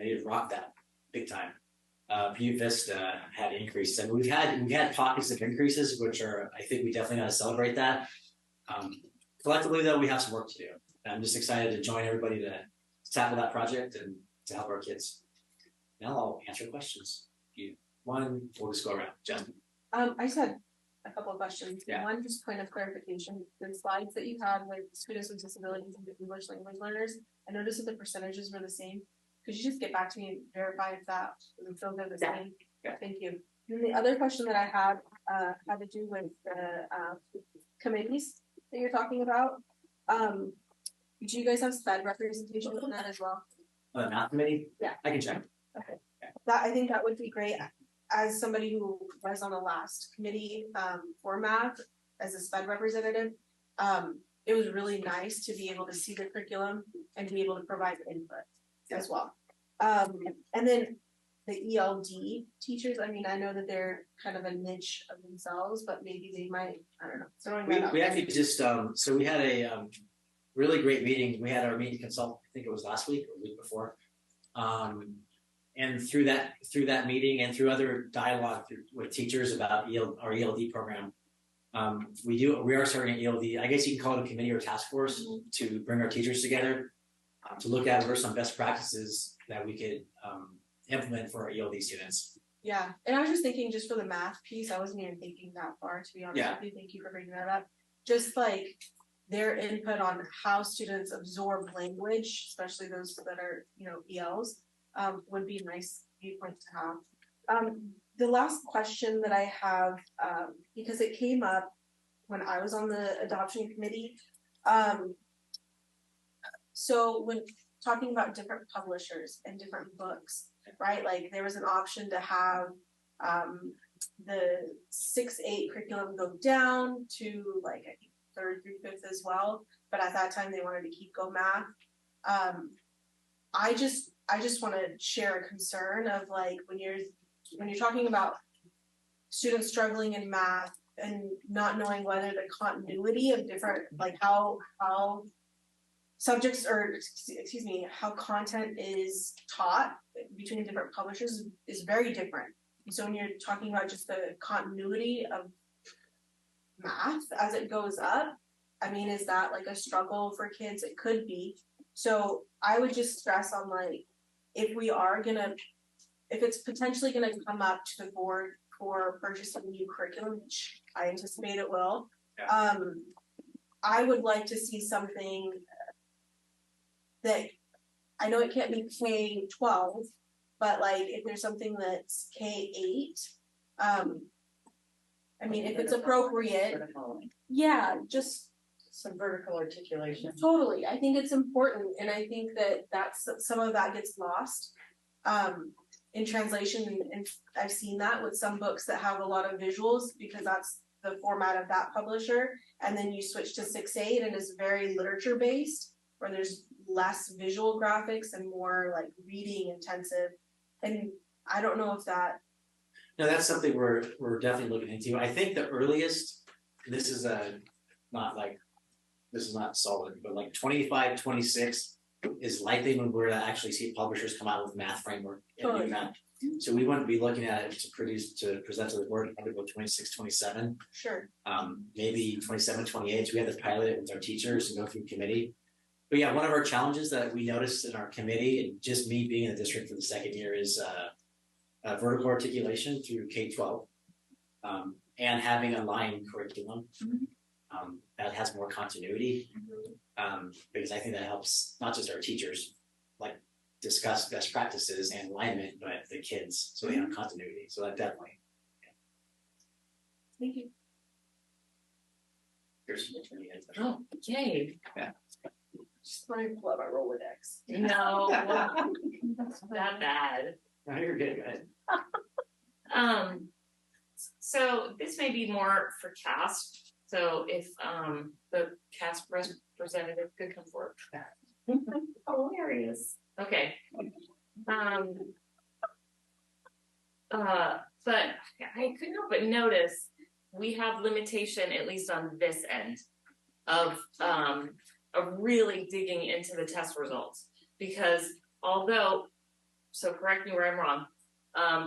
they rocked that big time. Butte Vista had increases. I mean, we've had pockets of increases, which are, I think we definitely got to celebrate that. Collectively, though, we have some work to do. I'm just excited to join everybody to tackle that project and to help our kids. Now I'll answer questions. We'll just go around. Justin. I just had a couple of questions. Yeah. One, just point of clarification. The slides that you had with students with disabilities and English language learners, I noticed that the percentages were the same. Could you just get back to me and verify if that was still the same? Yeah. Thank you. And the other question that I had to do with the committees that you're talking about. Do you guys have SPED representation in that as well? The math committee? Yeah. I can check. Okay. I think that would be great. As somebody who was on the last committee for math as a SPED representative, it was really nice to be able to see the curriculum and be able to provide input as well. And then the ELD teachers, I mean, I know that they're kind of a niche of themselves, but maybe they might, I don't know. We actually just, so we had a really great meeting. We had our meeting consult, I think it was last week or the week before. And through that meeting and through other dialogue with teachers about our ELD program, we are starting an ELD, I guess you can call it a committee or task force to bring our teachers together to look at what are some best practices that we could implement for our ELD students. Yeah, and I was just thinking, just for the math piece, I wasn't even thinking that far, to be honest with you. Thank you for bringing that up. Just like their input on how students absorb language, especially those that are, ELs, would be a nice viewpoint to have. The last question that I have, because it came up when I was on the adoption committee. So when talking about different publishers and different books, right? Like there was an option to have the 6-8 curriculum go down to like I think 3rd through 5th as well. But at that time they wanted to keep Go Math. I just want to share a concern of like when you're talking about students struggling in math and not knowing whether the continuity of different, like how subjects or excuse me, how content is taught between different publishers is very different. So when you're talking about just the continuity of math as it goes up, I mean, is that like a struggle for kids? It could be. So I would just stress on like, if it's potentially gonna come up to the board for purchasing new curriculum, which I anticipate it will, I would like to see something that, I know it can't be K-12, but like if there's something that's K-8, I mean, if it's appropriate, yeah, just some vertical articulation. totally. I think it's important, and I think that's some of that gets lost in translation, and I've seen that with some books that have a lot of visuals because that's the format of that publisher, and then you switch to 6-8 and it's very literature based, where there's less visual graphics and more like reading intensive, and I don't know if that. No, that's something we're definitely looking into. I think the earliest, this is not solid, but like 25, 26 is likely when we're gonna actually see publishers come out with math framework and new math. So we wouldn't be looking at it to present to the board probably about 26, 27. Sure. Maybe 27, 28. So we have to pilot it with our teachers and go through committee. But yeah, one of our challenges that we noticed in our committee, and just me being in the district for the second year, is vertical articulation through K-12, and having a line curriculum that has more continuity, because I think that helps not just our teachers like discuss best practices and alignment, but the kids, so they have continuity. So that definitely. Thank you. Here's Oh, yay. Yeah. Just let me pull out my Rolodex. No, that's not bad. No, you're good. So this may be more for CAASPP. So if the CAASPP representative could come forward. Hilarious. Okay. But I couldn't help but notice we have limitation, at least on this end, of really digging into the test results, because although, so correct me where I'm wrong,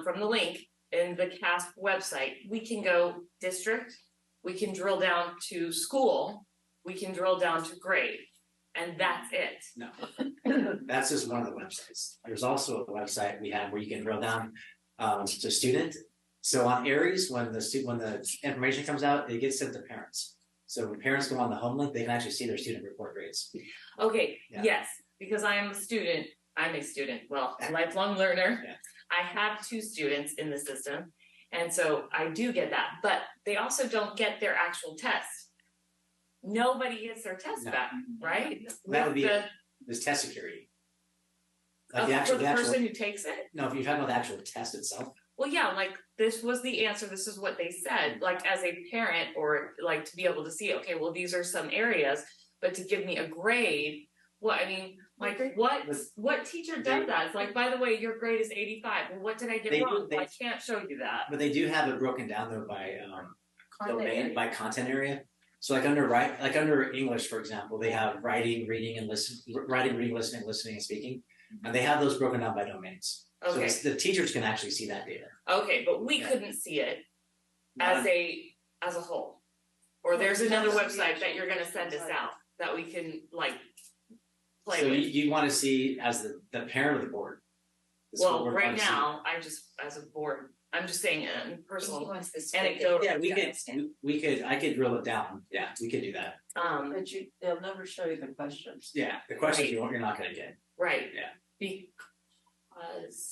from the link in the CAASPP website, we can go district, we can drill down to school, we can drill down to grade, and that's it. No, that's just one of the websites. There's also a website we have where you can drill down to student. So on Aries, when the information comes out, it gets sent to parents. So when parents go on the home link, they can actually see their student report grades. Okay, Yeah. yes, because I'm a student, well, a lifelong learner. Yeah. I have 2 students in the system, and so I do get that, but they also don't get their actual test. Nobody gets their test back, right? That would be this test security. Like for the person who takes it? No, if you're talking about the actual test itself. Well, yeah, like this was the answer, this is what they said, like as a parent, or like to be able to see, okay, well, these are some areas, but to give me a grade, what teacher does that? It's like, by the way, your grade is 85. Well, what did I get wrong? I can't show you that. But they do have it broken down though by domain, by content area. So like under English, for example, they have writing, reading, listening, and speaking, and they have those broken down by domains. Okay. So the teachers can actually see that data. Okay, but we couldn't see it as a whole. Or there's another website that you're gonna send us out that we can like play so with. you want to see as the parent of the board. Well, right now, I just as a board, I'm just saying personal anecdotal. Yeah, we could. I could drill it down. Yeah, we could do that. But they'll never show you the questions. Yeah, the questions you're not going to get. Right. Yeah. Because.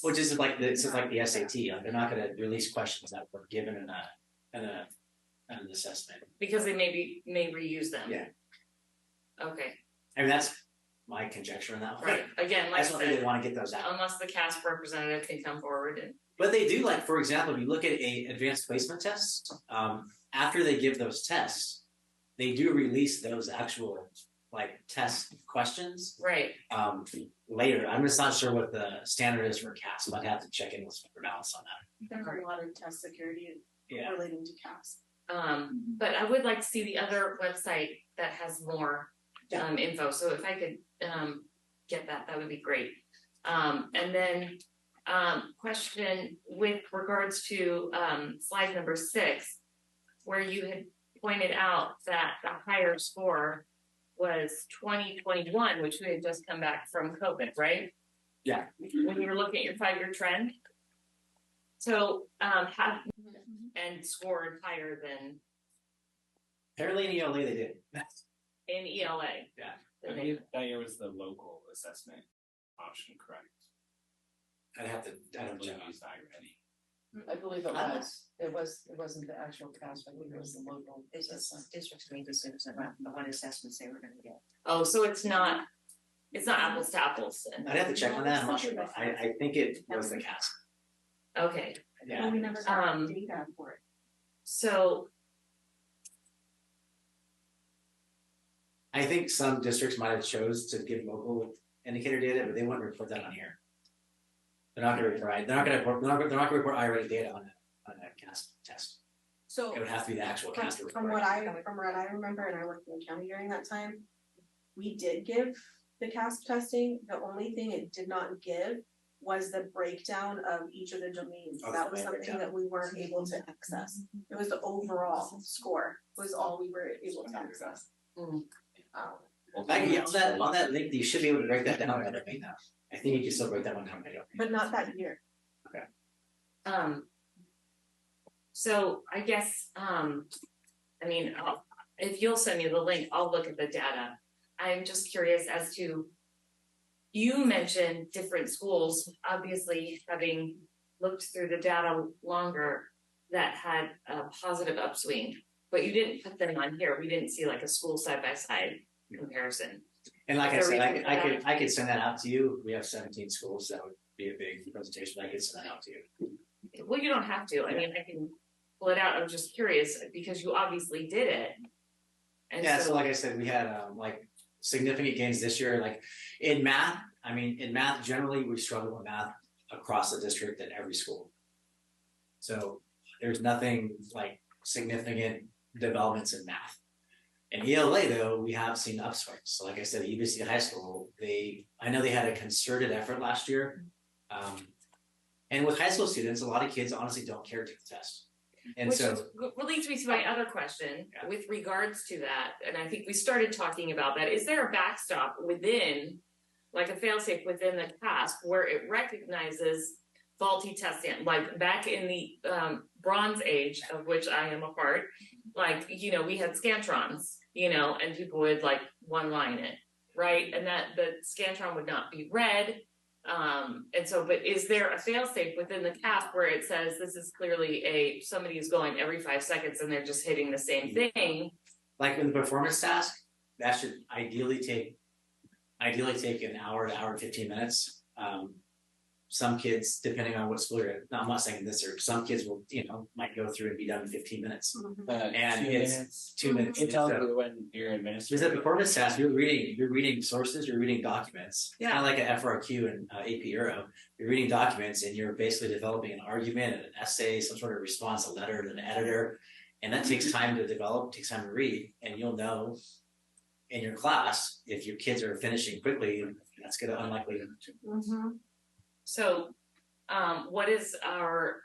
Which is like the SAT. Like they're not going to release questions that were given in an assessment. Because they may reuse them. Yeah. Okay. I mean that's my conjecture in that one. Right. Again, like I don't really want to get those out. Unless the CAASPP representative can come forward and. But they do, like, for example, if you look at a advanced placement test, after they give those tests, they do release those actual like test questions. Right. Later. I'm just not sure what the standard is for CAASPP. I'd have to check in with Mr. Balance on that. There's a lot of test security relating to CAASPP. But I would like to see the other website that has more info, so if I could get that, that would be great. And then question with regards to slide number 6, where you had pointed out that the higher score was 2021, which we had just come back from COVID, right? Yeah. When you were looking at your 5-year trend. So have and scored higher than Apparently in ELA they did. in ELA. Yeah. I believe that year was the local assessment option, correct? I don't know. Use that already. I believe it was. It wasn't the actual CAASPP, I believe it was the local assessment. Districts made decisions about what assessments they were gonna get. Oh, so it's not apples to apples. I'd have to check on that. I'm not sure. I think it was the CAASPP. Okay. Yeah. Well, we never got data for it. So I think some districts might have chose to give local indicator data, but they wouldn't report that on here. They're not going to report. They're not going to report I-rated data on a CAASPP test. So it would have to be the actual CAASPP report. from what I remember, and I worked in the county during that time, we did give the CAASPP testing. The only thing it did not give was the breakdown of each of the domains. Oh, that was something that we weren't able to access. It was the overall score was all we were able to access. On that link, you should be able to break that down by domain now. I think you can still break that one down by domain. But not that year. Okay. So I guess I mean, if you'll send me the link, I'll look at the data. I'm just curious as to, you mentioned different schools, obviously having looked through the data longer, that had a positive upswing, but you didn't put them on here. We didn't see like a school side by side comparison. And like I said, I could send that out to you. We have 17 schools. That would be a big presentation. I could send that out to you. Well, you don't have to. I mean, I can pull it out. I'm just curious because you obviously did it. And yeah, so like I said, we had like significant gains this year. Like in math, generally we struggle with math across the district at every school. So there's nothing like significant developments in math. In ELA though, we have seen upswings. So like I said, at UBC High School, I know they had a concerted effort last year. And with high school students, a lot of kids honestly don't care to take the test. And which leads me to my other question with regards to that. And I think we started talking about that. Is there a backstop within, like a failsafe within the CAASPP where it recognizes faulty testing? Like back in the Bronze Age, of which I am a part, like, you know, we had Scantrons, you know, and people would like one line it, right? And that the Scantron would not be read. And so, but is there a failsafe within the CAASPP where it says this is clearly somebody is going every 5 seconds and they're just hitting the same thing? Like in the performance task, that should ideally take an hour to hour and 15 minutes. Some kids, depending on what school you're at, I'm not saying this, or some kids will, you know, might go through and be done in 15 minutes. And it's 2 minutes. It tells you when you're administering. Because at performance task, you're reading sources, you're reading documents. Yeah. Kind of like an FRQ and AP Euro. You're reading documents and you're basically developing an argument, an essay, some sort of response, a letter to an editor. And that takes time to develop, takes time to read. And you'll know in your class, if your kids are finishing quickly, that's going to unlikely to. Mm-hmm. So, what is our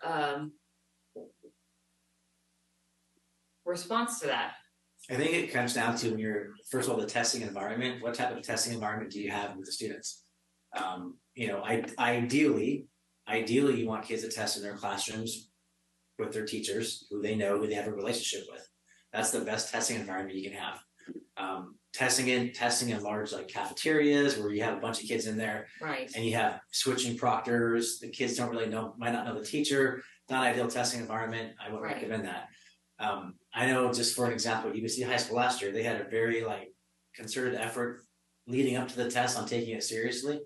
response to that? I think it comes down to when you're, first of all, the testing environment. What type of testing environment do you have with the students? You know, ideally, you want kids to test in their classrooms with their teachers, who they know, who they have a relationship with. That's the best testing environment you can have. Testing in large like cafeterias where you have a bunch of kids in there, right? And you have switching proctors. The kids don't really might not know the teacher. Not ideal testing environment. I wouldn't recommend that. I know, just for an example, UBC High School last year, they had a very like concerted effort leading up to the test on taking it seriously,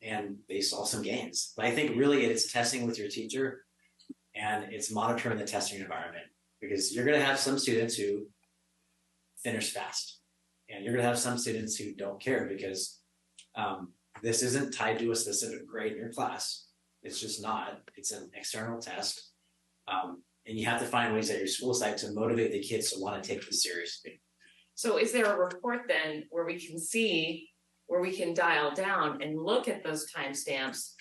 and they saw some gains. But I think really it's testing with your teacher, and it's monitoring the testing environment, because you're going to have some students who finish fast. And you're going to have some students who don't care because this isn't tied to a specific grade in your class. It's just not. It's an external test. And you have to find ways at your school site to motivate the kids to want to take this seriously. So is there a report then where we can see, where we can dial down and look at those timestamps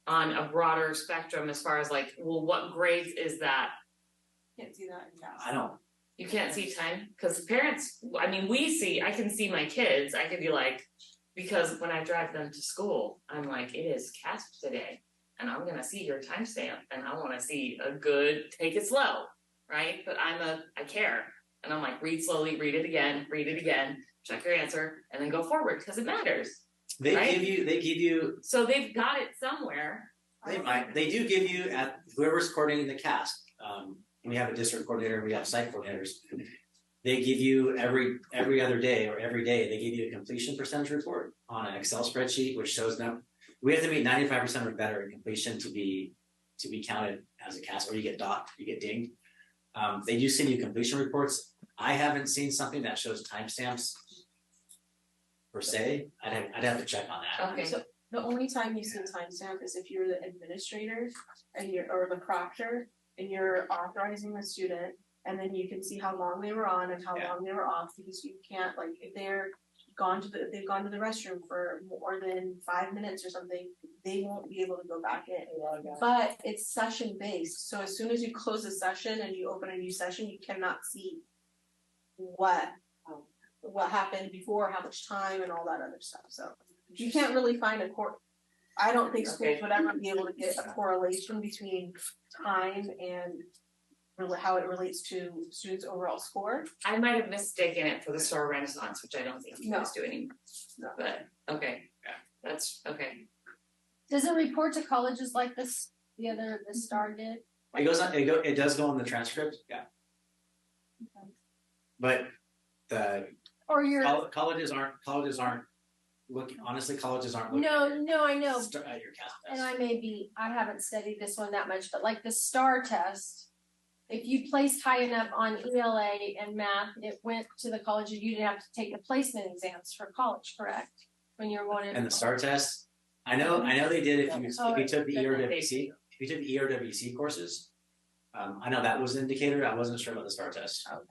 on a broader spectrum as far as like, well, what grades is that? Can't see that in I don't. You can't see time, because parents, I mean, I can see my kids, I could be like, because when I drive them to school, I'm like, it is CAASPP today. And I'm gonna see your timestamp and I wanna see a good, take it slow, right? But I care. And I'm like, read slowly, read it again, check your answer, and then go forward, because it matters. They right? give you. So they've got it somewhere. They do give you at whoever's coordinating the CAASPP. We have a district coordinator, we have site coordinators. They give you every other day or every day, they give you a completion percentage report on an Excel spreadsheet, which shows them we have to meet 95% or better in completion to be counted as a CAASPP, or you get docked, you get dinged. They do send you completion reports. I haven't seen something that shows timestamps per se. I'd have to check on that. Okay. So the only time you see timestamp is if you're the administrator and or the proctor and you're authorizing the student, and then you can see how long they were on and how long they were off, because you can't, like, if they've gone to the restroom for more than 5 minutes or something, they won't be able to go back in. But it's session based, so as soon as you close a session and you open a new session, you cannot see what happened before, how much time, and all that other stuff. So you can't really find I don't think schools would ever be able to get a correlation between time and really how it relates to students' overall score. I might have mistaken it for the STAR Renaissance, which I don't think you guys do anymore. No. But okay, that's okay. Does it report to colleges like this? The STAR did. It does go in the transcript, yeah. Okay. But or your colleges aren't looking. Honestly, colleges aren't looking. No, I know. At your CAASPP And I haven't studied this one that much, but like the STAR test, if you placed high enough on ELA and math, it went to the colleges. You didn't have to take the placement exams for college, correct? When you were going in. And the STAR test, I know they did if you took the ERWC, if you took the ERWC courses. I know that was an indicator. I wasn't sure about the STAR test. Okay.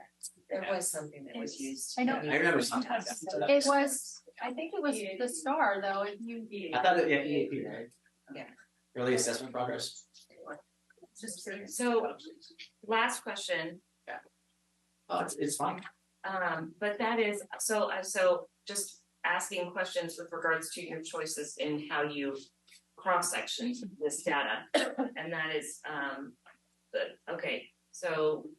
There was something that was used. I know. I remember something like that. It was. I think it was the STAR though. If you. I thought it, EAP, right? Yeah. Early assessment progress. So, last question. Oh, it's fine. But that is so just asking questions with regards to your choices in how you cross-section this data, and that is okay. So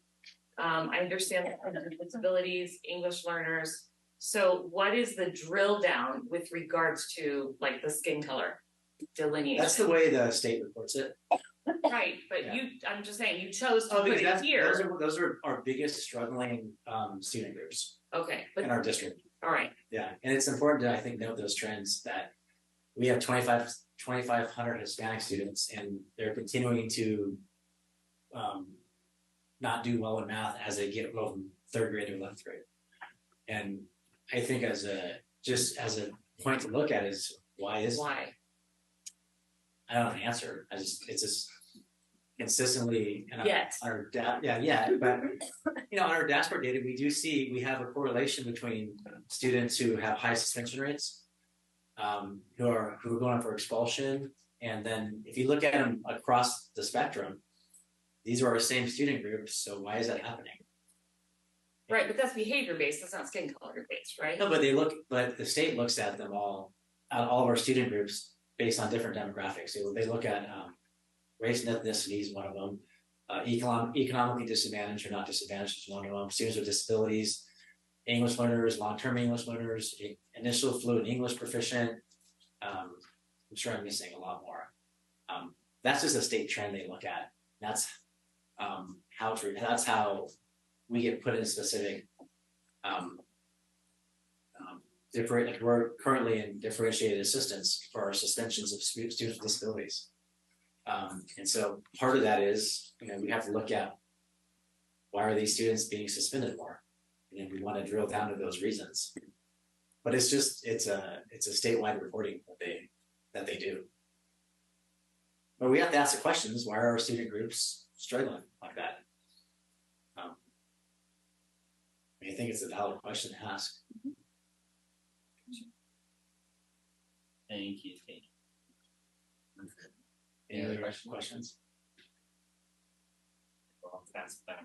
I understand that disabilities, English learners. So what is the drill down with regards to like the skin color delineation? That's the way the state reports it. Right, but I'm just saying, you chose to put it here. Those are our biggest struggling student groups. Okay. In our district. All right. Yeah, and it's important to, I think, note those trends that we have 2,500 Hispanic students, and they're continuing to not do well in math as they get from 3rd grade to 11th grade. And I think as a point to look at is why? I don't have an answer. It's just consistently but on our dashboard data we have a correlation between students who have high suspension rates, who are going for expulsion, and then if you look at them across the spectrum, these are our same student groups. So why is that happening? Right, but that's behavior based. That's not skin color based, right? No, but the state looks at them all of our student groups based on different demographics. So they look at race and ethnicity is one of them. Economically disadvantaged or not disadvantaged is one of them. Students with disabilities, English learners, long-term English learners, initial fluent English proficient. I'm sure I'm missing a lot more. That's just a state trend they look at. That's how we get put in specific like we're currently in differentiated assistance for our suspensions of students with disabilities. And so part of that is, we have to look at why are these students being suspended more? And we want to drill down to those reasons. But it's a statewide reporting that they do. But we have to ask the questions, why are our student groups struggling like that? I think it's a valid question to ask. Thank you, Kate. Any other questions? Well, that's that.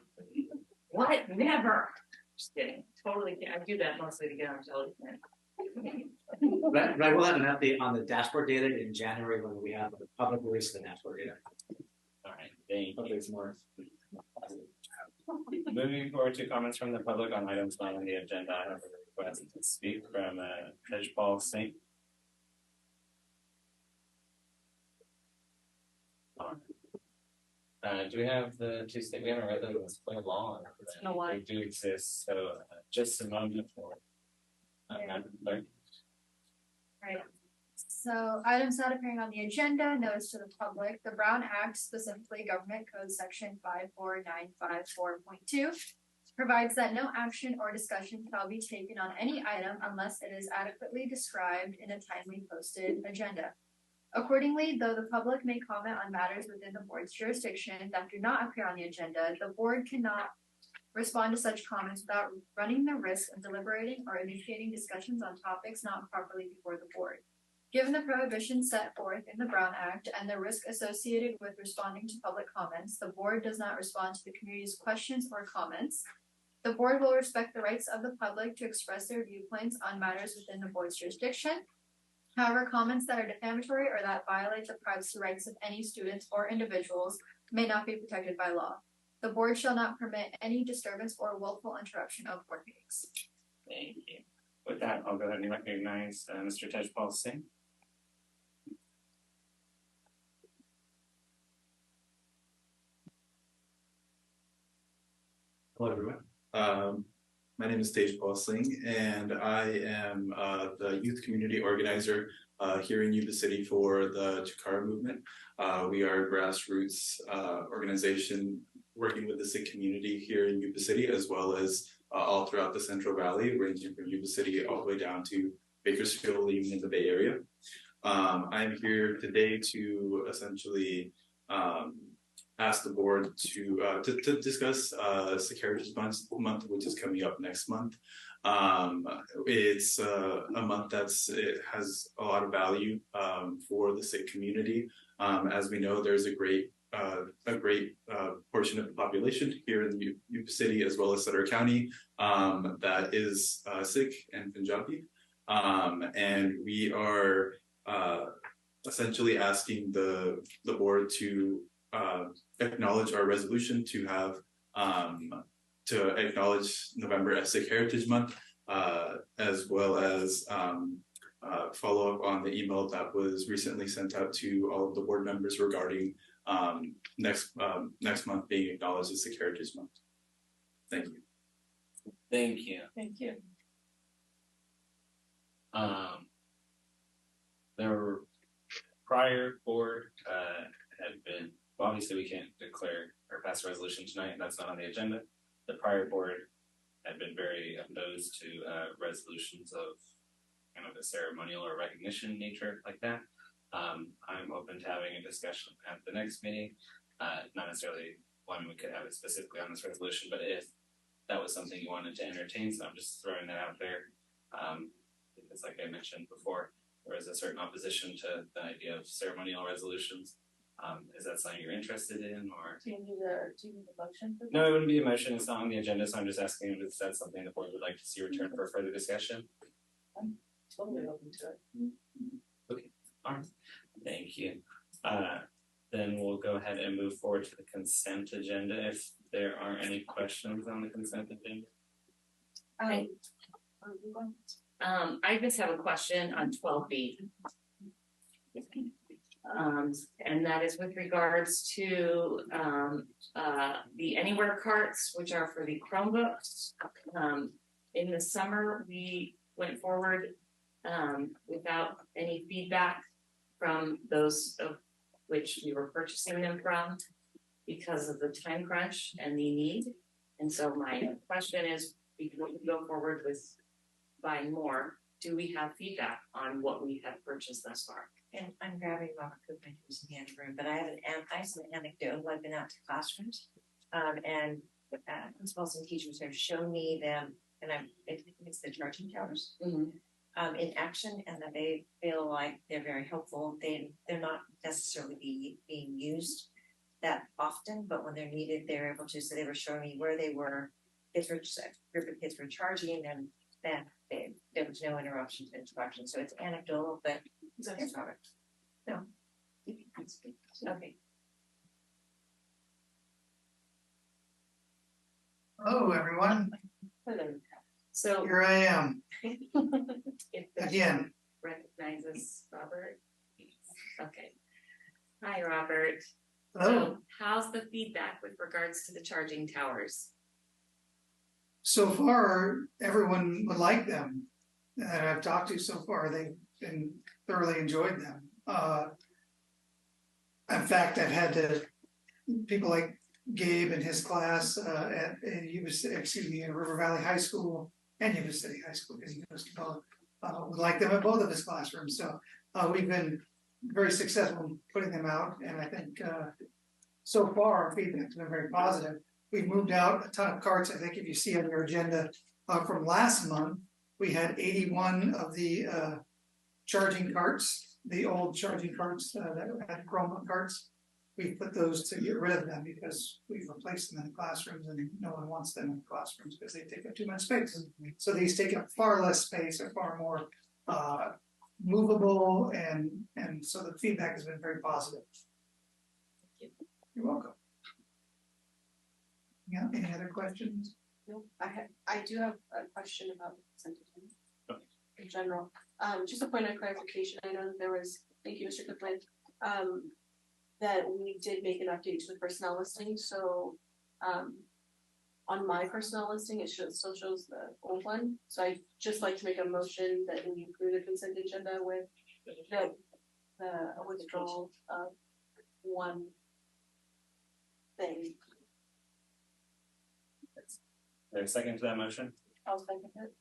What? Never. Just kidding. Totally. I do that mostly to get on television. But I will have an update on the dashboard data in January when we have the public release of the dashboard data. All right, thank you. Hopefully it's more. Moving forward to comments from the public on items not on the agenda, I have a request to speak from Judge Paul Sink. Do we have the two state? We haven't read them. It's quite long. No, why? They do exist. So just a moment for. Madam Clerk. Right. So items not appearing on the agenda, notice to the public, the Brown Act, specifically Government Code Section 54954.2, provides that no action or discussion shall be taken on any item unless it is adequately described in a timely posted agenda. Accordingly, though the public may comment on matters within the board's jurisdiction that do not appear on the agenda, the board cannot respond to such comments without running the risk of deliberating or initiating discussions on topics not properly before the board. Given the prohibition set forth in the Brown Act and the risk associated with responding to public comments, the board does not respond to the community's questions or comments. The board will respect the rights of the public to express their viewpoints on matters within the board's jurisdiction. However, comments that are defamatory or that violate the privacy rights of any students or individuals may not be protected by law. The board shall not permit any disturbance or willful interruption of board meetings. Thank you. With that, I'll go ahead and recognize Mr. Tejpal Singh. Hello, everyone. My name is Tejpal Singh, and I am the youth community organizer here in Yuba City for the Chikara movement. We are a grassroots organization working with the Sikh community here in Yuba City, as well as all throughout the Central Valley, ranging from Yuba City all the way down to Bakersfield, even in the Bay Area. I'm here today to essentially ask the board to discuss Sikh Heritage Month, which is coming up next month. It's a month it has a lot of value for the Sikh community. As we know, there's a great portion of the population here in Yuba City as well as Sutter County that is Sikh and Punjabi, and we are essentially asking the board to acknowledge our resolution to have to acknowledge November as Sikh Heritage Month, as well as follow up on the email that was recently sent out to all of the board members regarding next month being acknowledged as Sikh Heritage Month. Thank you. Thank you. Thank you. The prior board had been, well, obviously we can't declare or pass a resolution tonight, that's not on the agenda. The prior board had been very opposed to resolutions of kind of a ceremonial or recognition nature like that. I'm open to having a discussion at the next meeting, not necessarily one we could have it specifically on this resolution, but if that was something you wanted to entertain, so I'm just throwing that out there. Because like I mentioned before, there is a certain opposition to the idea of ceremonial resolutions. Is that something you're interested in, or? Do you need a motion for that? No, it wouldn't be a motion, it's not on the agenda, so I'm just asking if that's something the board would like to see return for further discussion. I'm totally open to it. Okay, all right, thank you. Then we'll go ahead and move forward to the consent agenda if there are any questions on the consent agenda. I just have a question on 12B. And that is with regards to the Anywhere carts, which are for the Chromebooks. In the summer, we went forward without any feedback from those of which we were purchasing them from because of the time crunch and the need. And so my question is, before we go forward with buying more, do we have feedback on what we have purchased thus far? And I'm grabbing my equipment using the room, but I have an anecdote. I've been out to classrooms, and principals and teachers have shown me them, and it's the charging towers. In action, and that they feel like they're very helpful. They're not necessarily being used that often, but when they're needed, they're able to. So they were showing me where they were. Group of kids were charging, and then there was no interruptions in instruction. So it's anecdotal, but it's not. No. Okay. Hello, everyone. Hello. So Here I am if the again. recognizes Robert. Okay. Hi, Robert. Hello. So how's the feedback with regards to the charging towers? So far, everyone would like them that I've talked to so far. They've been thoroughly enjoyed them. In fact, I've had people like Gabe and his class at River Valley High School and Yuba-Sutter High School, because he goes to both, would like them at both of his classrooms. So we've been very successful in putting them out, and I think so far our feedback's been very positive. We've moved out a ton of carts. I think if you see on your agenda from last month, we had 81 of the charging carts, the old charging carts that had Chromebook carts. We put those to get rid of them because we've replaced them in the classrooms, and no one wants them in the classrooms because they take up too much space. So these take up far less space, are far more movable, and so the feedback has been very positive. You're welcome. Yeah, any other questions? No, I do have a question about the consent agenda in general. Just a point of clarification. I know that there was, thank you, Mr. Cookman, that we did make an update to the personnel listing. So on my personnel listing, it still shows the old one. So I'd just like to make a motion that we approve the consent agenda with the withdrawal of one thing. There's a second to that motion? I'll second it.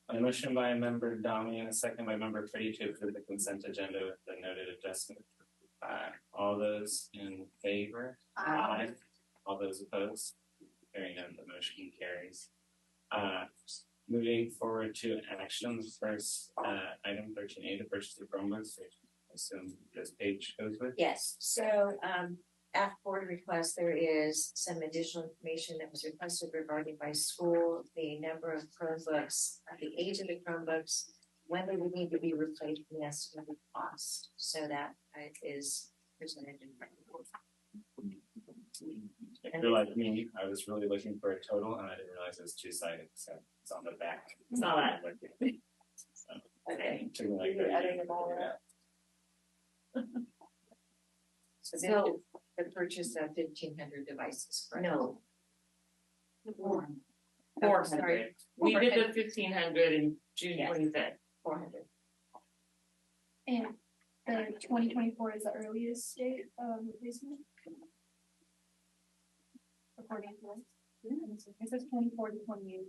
A motion by member Dami and a second by member Pretty to approve the consent agenda with the noted adjustment. All those in favor? Aye. All those opposed? Hearing none, the motion carries. Moving forward to action, the first item 13A, to purchase the Chromebooks, which I assume this page goes with. Yes, so after board request, there is some additional information that was requested regarding by school, the number of Chromebooks, the age of the Chromebooks, when they would need to be replaced, and the estimated cost. So that is presented in front of the board. If you're like me, I was really looking for a total and I didn't realize it was two-sided, so it's on the back. Saw that. So, Okay. took me like You're 30 adding minutes them all to figure it out. So the purchase of 1,500 devices, correct? No. 400. We did the 1,500 in June 25th. 400. And the 2024 is the earliest date of replacement? According to this. It says 24 to 28.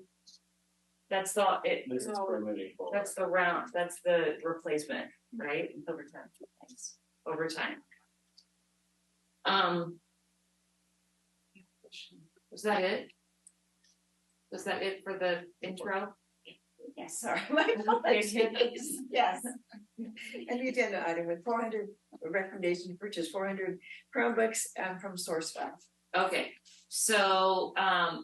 That's the This is for moving forward. That's the round. That's the replacement, right? Over time. Thanks. Over time. Was that it? Was that it for the intro? Yes, sorry, my apologies. Yes. And the agenda item with 400, recommendation to purchase 400 Chromebooks from SourceFed. Okay, so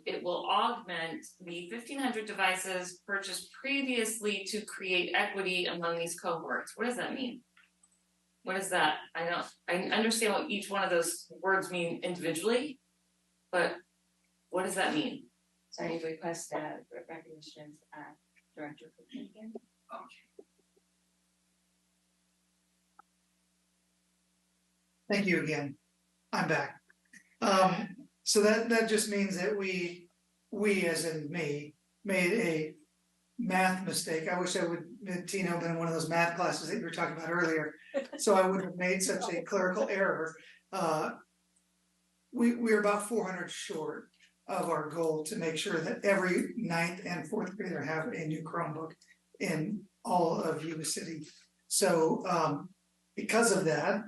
it will augment the 1,500 devices purchased previously to create equity among these cohorts. What does that mean? What is that? I understand what each one of those words mean individually, but what does that mean? So I request recognition of Director Cookman again. Thank you again. I'm back. So that just means that we as in me made a math mistake. I wish I would Tino been in one of those math classes that you were talking about earlier. So I would have made such a clerical error. We're about 400 short of our goal to make sure that every 9th and 4th grader have a new Chromebook in all of Yuba City. So because of that,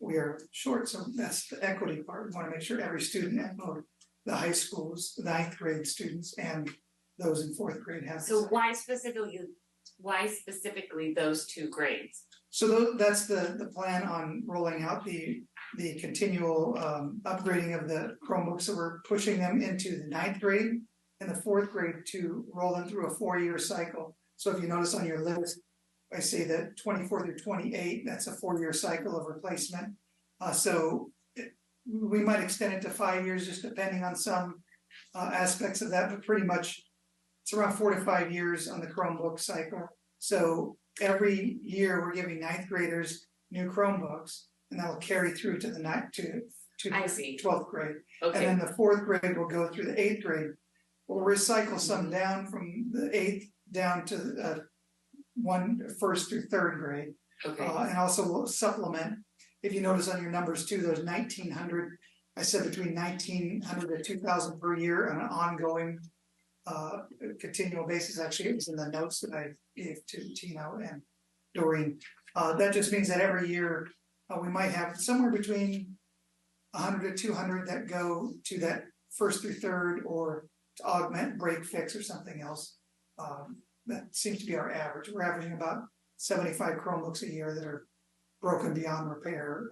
we are short. So that's the equity part. We want to make sure every student the high schools, the 9th grade students and those in 4th grade have. So why specifically those 2 grades? So that's the plan on rolling out the continual upgrading of the Chromebooks. So we're pushing them into the 9th grade and the 4th grade to roll them through a 4-year cycle. So if you notice on your list, I say that 24 through 28, that's a 4-year cycle of replacement. We might extend it to 5 years, just depending on some aspects of that, but pretty much it's around 4 to 5 years on the Chromebook cycle. So every year we're giving 9th graders new Chromebooks, and that'll carry through to the 12th grade. Okay. And then the 4th grade will go through the 8th grade. We'll recycle some down from the 8th down to 1st through 3rd grade. Okay. And also we'll supplement. If you notice on your numbers too, those 1,900, I said between 1,900 to 2,000 per year on an ongoing continual basis. Actually, it was in the notes that I gave to Tino and Doreen. That just means that every year we might have somewhere between 100 to 200 that go to that 1st through 3rd or to augment, break, fix, or something else. That seems to be our average. We're averaging about 75 Chromebooks a year that are broken beyond repair.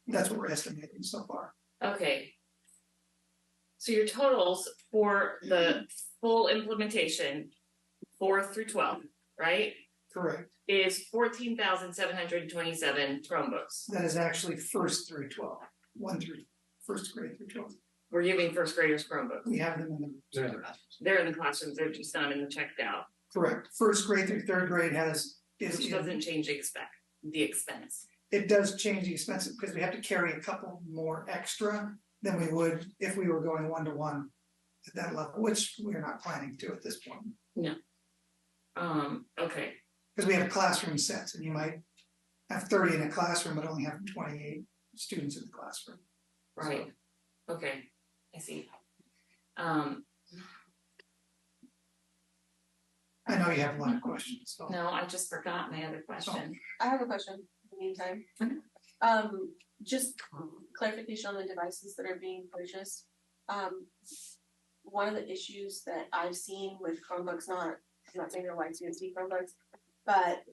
That's what we're estimating so far. Okay. So your totals for the full implementation, 4th through 12th, right? Correct. Is 14,727 Chromebooks. That is actually 1st through 12th, 1st grade through 12th. We're giving 1st graders Chromebooks. We have them in the They're in the classrooms, they're just not in the checked out. Correct. 1st grade through 3rd grade Which doesn't change the expense. It does change the expenses because we have to carry a couple more extra than we would if we were going 1-to-1 at that level, which we're not planning to at this point. No. Okay. Because we have classroom sets, and you might have 30 in a classroom, but only have 28 students in the classroom. Right. So. Okay. I see. I know you have a lot of questions. So. No, I just forgot my other question. I have a question in the meantime. Just clarification on the devices that are being purchased. One of the issues that I've seen with Chromebooks, I'm not saying they're LiveStreams Chromebooks, but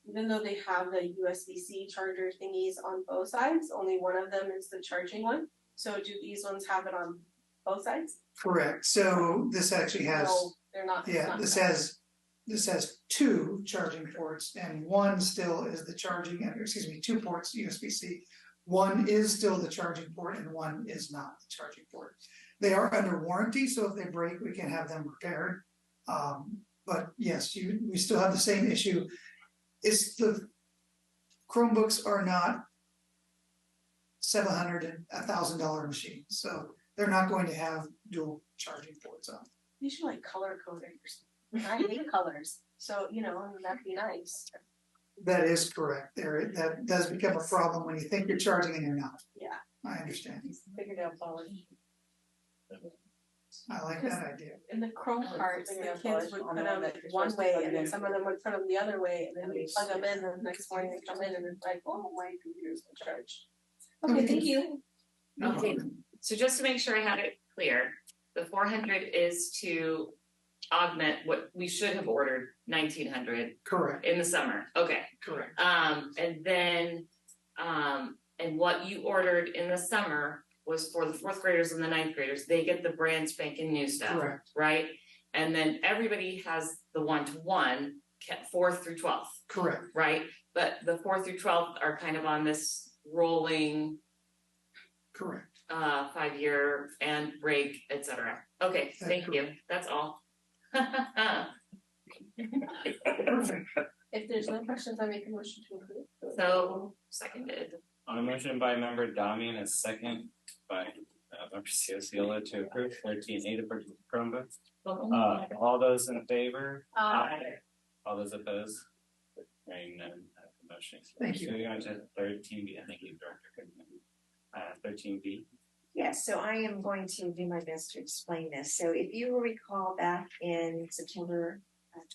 even though they have the USB-C charger thingies on both sides, only one of them is the charging one. So do these ones have it on both sides? Correct. So this actually has. No, they're not. Yeah, this has 2 charging ports, and one still is the charging. 2 ports USB-C. One is still the charging port, and one is not the charging port. They are under warranty, so if they break, we can have them repaired. But yes, we still have the same issue. It's the Chromebooks are not $700 and $1,000 machines, so they're not going to have dual charging ports on. You should like color code it or something. I hate colors, so that'd be nice. That is correct. That does become a problem when you think you're charging and you're not. Yeah, I understand. Figured out polish. I like that idea. In the Chrome carts, the kids would put them one way, and then some of them would put them the other way, and then we plug them in, and the next morning they come in, and it's like, oh, my computer's been charged. Okay, thank you. Okay, so just to make sure I had it clear, the 400 is to augment what we should have ordered 1,900. Correct. In the summer. Okay. Correct. And then, and what you ordered in the summer was for the 4th graders and the 9th graders. They get the brand spanking new stuff. Correct. Right? And then everybody has the 1-to-1, 4th through 12th. Correct. Right? But the 4th through 12th are kind of on this rolling. Correct. 5-year and break, etc. Okay, thank you. That's all. If there's no questions, I make a motion to approve. So, seconded. On a motion by member Damian, a second by member Ciociola to approve 13A to purchase Chromebooks. All those in favor? Aye. All those opposed? Hearing none, the motion. Thank you. So we're going to 13B. Thank you, Director Goodman. 13B. Yes, so I am going to do my best to explain this. So if you will recall back in September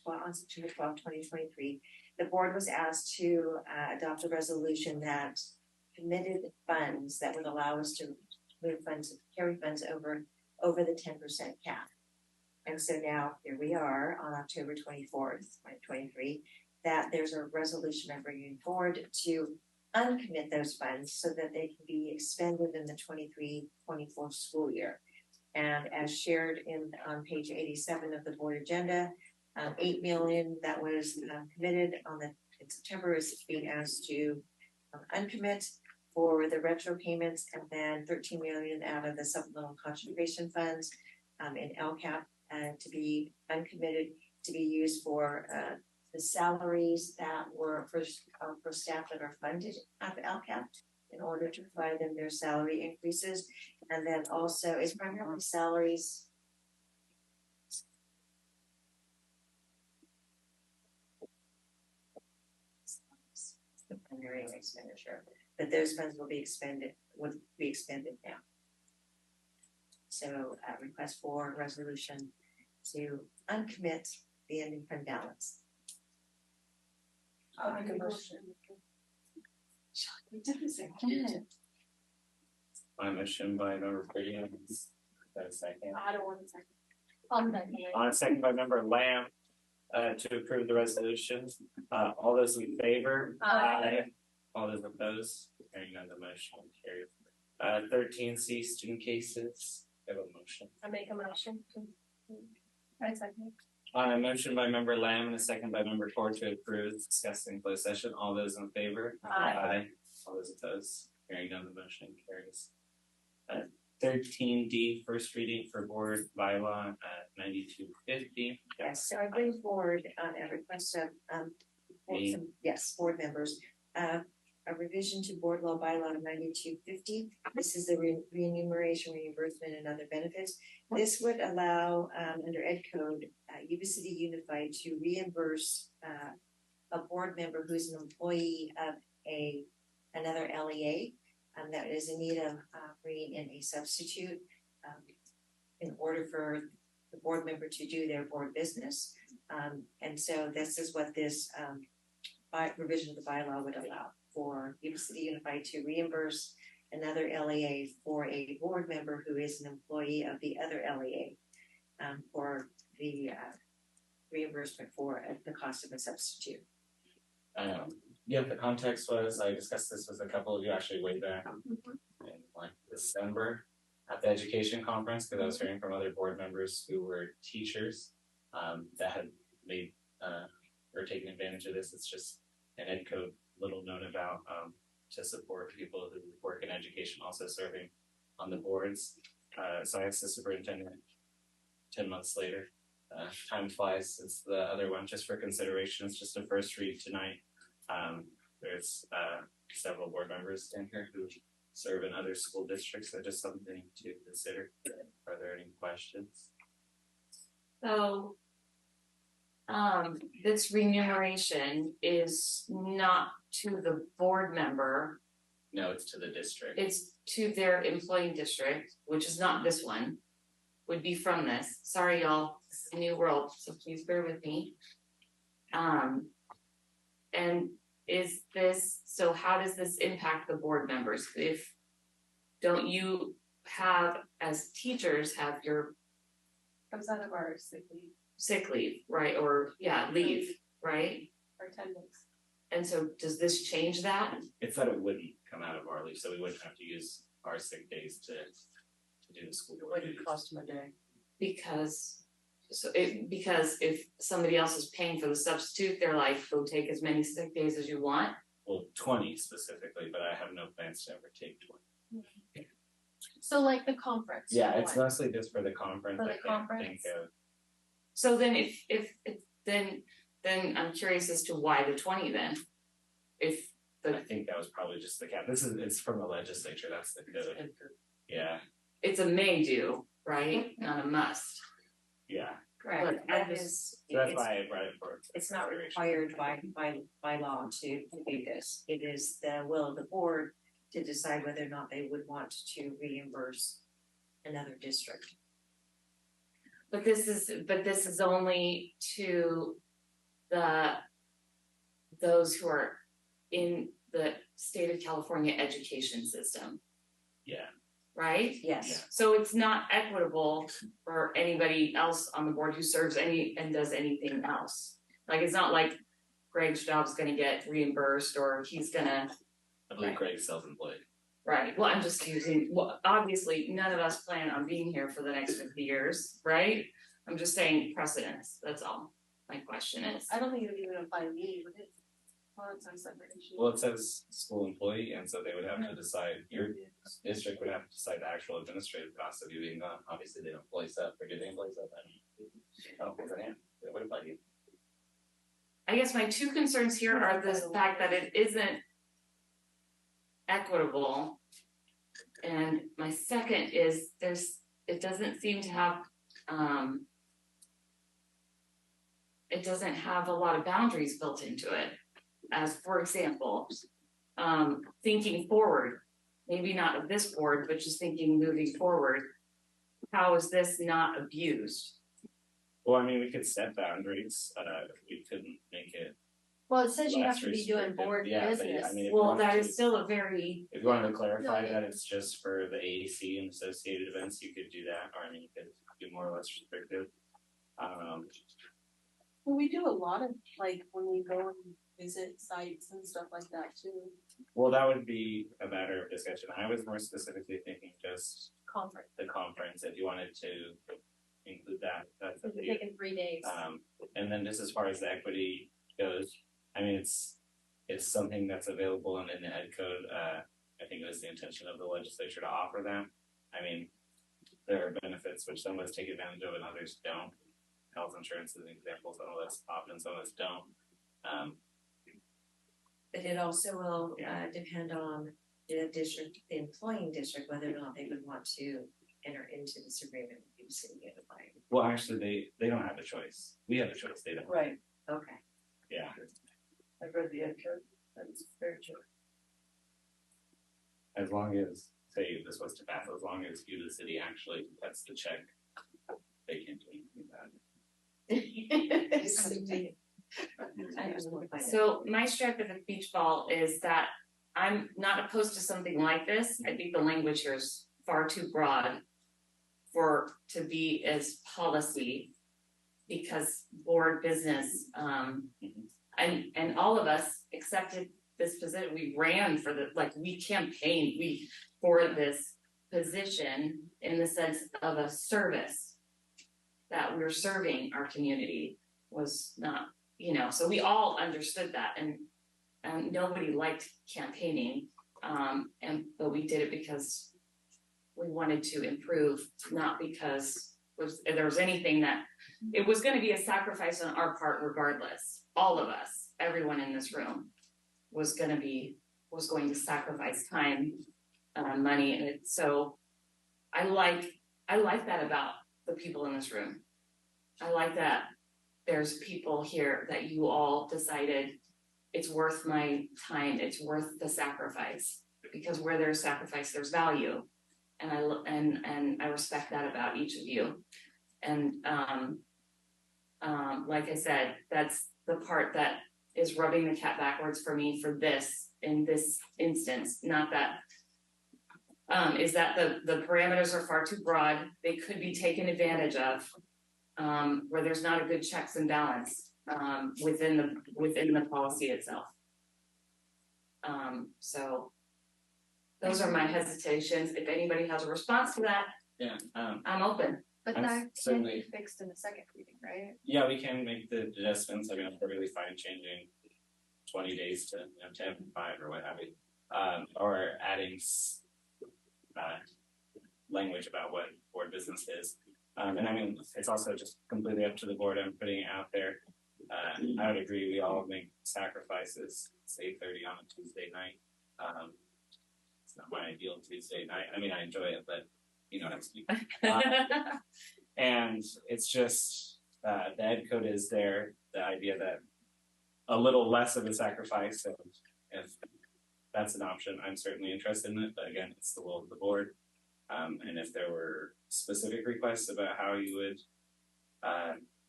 12, 2023, the board was asked to adopt a resolution that committed funds that would allow us to move funds, carry funds over the 10% cap. And so now here we are on October 24th, 2023, that there's a resolution I'm bringing forward to uncommit those funds so that they can be expended in the 23-24 school year. And as shared on page 87 of the board agenda, $8 million that was committed in September is being asked to uncommit for the retro payments, and then $13 million out of the supplemental contribution funds in LCAP to be uncommitted to be used for the salaries that were for staff that are funded at the LCAP in order to provide them their salary increases. And then also it's primarily salaries. The primary expenditure, but those funds would be expended now. So request for resolution to uncommit the ending fund balance. I'll make a motion. We did the same thing. My motion by member Brady, is that a second? I don't want a second. On that. On a second by member Lamb, to approve the resolution. All those in favor? Aye. All those opposed? Hearing none, the motion will carry. 13C, student cases. We have a motion. I make a motion. I second. On a motion by member Lamb and a second by member Ford to approve, discussed in closed session. All those in favor? Aye. All those opposed? Hearing none, the motion carries. 13D, first reading for board bylaw 9250. Yes, so I bring forward a request of board members, a revision to board law bylaw 9250. This is the remuneration, reimbursement, and other benefits. This would allow under Ed Code, Yuba City Unified to reimburse a board member who's an employee of another LEA that is in need of bringing in a substitute in order for the board member to do their board business. And so this is what this revision of the bylaw would allow for Yuba City Unified to reimburse another LEA for a board member who is an employee of the other LEA for the reimbursement for the cost of a substitute. Yeah, the context was I discussed this with a couple of you actually way back in like December at the education conference, because I was hearing from other board members who were teachers that had made or taken advantage of this. It's just an Ed Code little note about to support people who work in education also serving on the boards. So I asked the superintendent 10 months later. Time flies since the other one, just for consideration. It's just a first read tonight. There's several board members in here who serve in other school districts, so just something to consider. Are there any questions? So this remuneration is not to the board member. No, it's to the district. It's to their employing district, which is not this one, would be from this. Sorry, y'all, this is a new world, so please bear with me. And is this, so how does this impact the board members? Don't you have, as teachers, have your Comes out of our sick leave, right? Or leave, right? or attendance. And so does this change that? It's that it wouldn't come out of our leave, so we wouldn't have to use our sick days to do the school board duties. Cost them a day. Because if somebody else is paying for the substitute, they're like, go take as many sick days as you want. Well, 20 specifically, but I have no plans to ever take 20. So like the conference. Yeah, it's mostly just for the conference. For the I can't conference. think of. So then then I'm curious as to why the 20 then? I think that was probably just the cap. It's from the legislature, that's the code. Yeah. It's a may do, right? Not a must. Yeah. Correct. But So that's why I brought it forward. it's not required by law to do this. It is the will of the board to decide whether or not they would want to reimburse another district. But this is only to those who are in the state of California education system. Yeah. right? Yes. So it's not equitable for anybody else on the board who serves and does anything else. Like, it's not like Greg's job's gonna get reimbursed or he's gonna, I believe Greg's self-employed. right, well, I'm just using, well, obviously, none of us plan on being here for the next 50 years, right? I'm just saying precedence, that's all my question is. I don't think it would even apply to me, would it? Well, it's on separate issue. Well, it says school employee, and so they would have to decide, your district would have to decide the actual administrative cost of you being gone. Obviously, they don't place up, or do they place up? I don't think they can. It would apply to you. I guess my two concerns here are the fact that it isn't equitable. And my second is it doesn't seem to have, it doesn't have a lot of boundaries built into it. As for example, thinking forward, maybe not of this board, but just thinking moving forward, how is this not abused? Well, I mean, we could set boundaries, we couldn't make it. Well, it says you have less to be doing restrictive. board Yeah, but business. I mean, if you Well, wanted that to- is still a very, If you wanted to clarify No, that it's just for the AAC and associated events, you could do that, or I mean, you could be more or less restrictive. Well, we do a lot of, like, when we go and visit sites and stuff like that too. Well, that would be a matter of discussion. I was more specifically thinking just Conference. the conference, if you wanted to include that, that's up to you. Taking 3 days. And then just as far as the equity goes, I mean, it's something that's available in the ed code. I think it was the intention of the legislature to offer that. I mean, there are benefits which some of us take advantage of and others don't. Health insurance is an example, some of us often, some of us don't. But it also will depend on the district, the employing district, whether or not they would want to enter into this agreement with Yuba City Unified. Well, actually, they don't have a choice. We have a choice, they don't. Right. Okay. Yeah. I've read the ed code, that's very true. As long as, say this was to pass, as long as you, the city, actually cuts the check, they can't do anything about it. so my stripe at the beach ball is that I'm not opposed to something like this. I think the language here is far too broad to be as policy, because board business, and all of us accepted this position. We ran for we campaigned for this position in the sense of a service that we're serving our community was not, so we all understood that, and nobody liked campaigning, but we did it because we wanted to improve, not because there was anything that it was going to be a sacrifice on our part regardless. All of us, everyone in this room was going to sacrifice time, money, and so I like that about the people in this room. I like that there's people here that you all decided it's worth my time, it's worth the sacrifice, because where there's sacrifice, there's value. And I respect that about each of you. And like I said, that's the part that is rubbing the cat backwards for me for this, in this instance. Not that, is that the parameters are far too broad. They could be taken advantage of, where there's not a good checks and balance within the policy itself. So those are my hesitations. If anybody has a response to that, Yeah. I'm open. But I'm that can certainly- be fixed in the second reading, right? Yeah, we can make the adjustments. I mean, I'm perfectly fine changing 20 days to 10, 5 or what have you. Or adding language about what board business is. And I mean, it's also just completely up to the board. I'm putting it out there. I would agree, we all make sacrifices. It's 8:30 on a Tuesday night. It's not my ideal Tuesday night. I mean, I enjoy it, but you know what I'm speaking. And it's just, the ed code is there, the idea that a little less of a sacrifice, and if that's an option, I'm certainly interested in it, but again, it's the will of the board. And if there were specific requests about how you would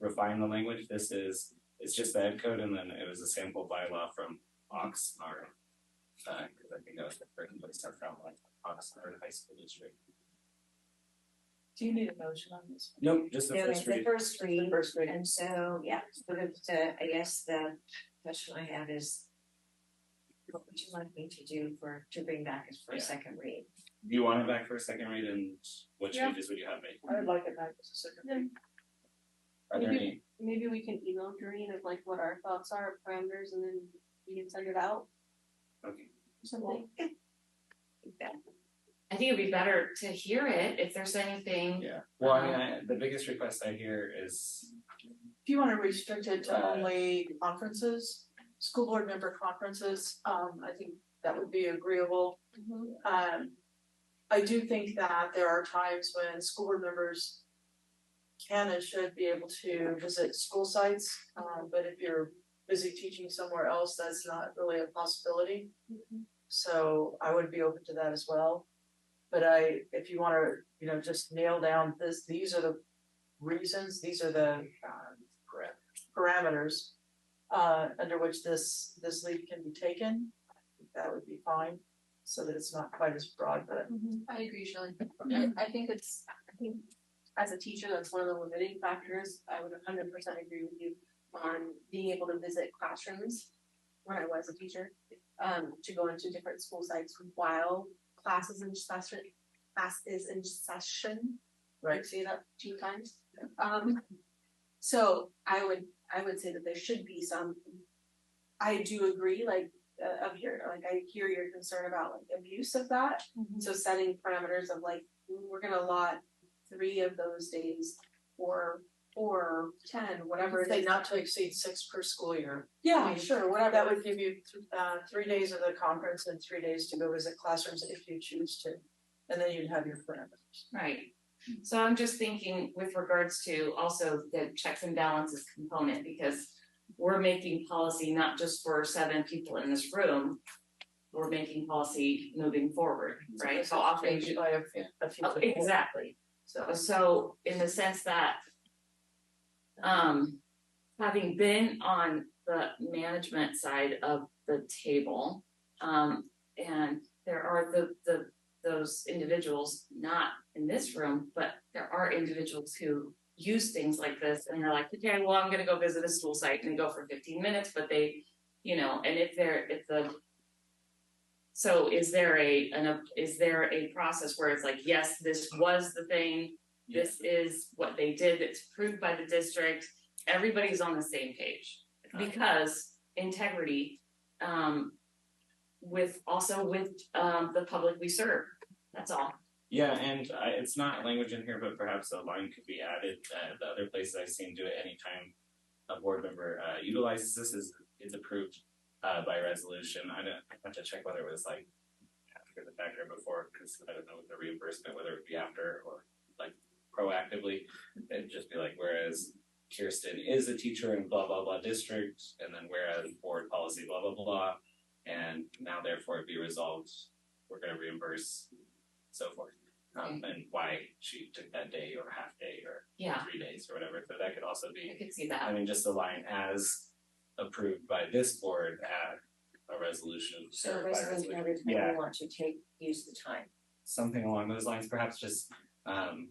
refine the language, it's just the ed code, and then it was a sample bylaw from Oxnard, because I think that was the first place I found, like Oxnard High School District. Do you need a motion on this? Nope, just the No, first it's the read. first read, First read. and so, yeah, sort of, I guess the question I have is, what would you like me to do to bring back as for a second read? Do you want it back for a second read, and what Yeah. changes would you have made? I would like it back as a second read. Are there any? Maybe we can email Doreen of like what our thoughts are, parameters, and then we can send it out. Okay. Something. I think it'd be better to hear it if there's anything. Yeah. Well, I mean, the biggest request I hear is If you wanna restrict it to only conferences, school board member conferences, I think that would be agreeable. I do think that there are times when school board members can and should be able to visit school sites, but if you're busy teaching somewhere else, that's not really a possibility. So I would be open to that as well. But if you wanna, just nail down these are the reasons, these are the parameters under which this leave can be taken, that would be fine, so that it's not quite as broad, but. I agree, Shirley. I think as a teacher, that's one of the limiting factors. I would 100% agree with you on being able to visit classrooms when I was a teacher, to go into different school sites while class is in session. Right. Say that 2 times. So I would say that there should be some. I do agree, I hear your concern about like abuse of that. So setting parameters of like, we're gonna allot 3 of those days or 4, 10, whatever it Say is. not to exceed 6 per school year. Yeah, sure, whatever. That would give you 3 days of the conference and 3 days to go visit classrooms if you choose to. And then you'd have your parameters. Right. So I'm just thinking with regards to also the checks and balances component, because we're making policy not just for 7 people in this room, we're making policy moving forward, right? So often by a few people. exactly. So in the sense that having been on the management side of the table, and there are those individuals not in this room, but there are individuals who use things like this and they're like, okay, well, I'm gonna go visit a school site and they go for 15 minutes, but they, and so is there a process where it's like, yes, this was the thing, this is what they did, it's approved by the district, everybody's on the same page, because integrity, with the public we serve, that's all. Yeah, and it's not language in here, but perhaps a line could be added. The other places I've seen do it anytime a board member utilizes this is approved by resolution. I have to check whether it was like after the fact or before, because I don't know the reimbursement, whether it be after or like proactively. It'd just be like, whereas Kirsten is a teacher in blah blah blah district, and then whereas board policy blah blah blah, and now therefore it be resolved, we're going to reimburse, so forth. And why she took that day or half day or 3 days or whatever. So that could also be. I could see that. I mean, just the line as approved by this board at a resolution. So or by resolution every time Yeah, you want to use the time. something along those lines. Perhaps just How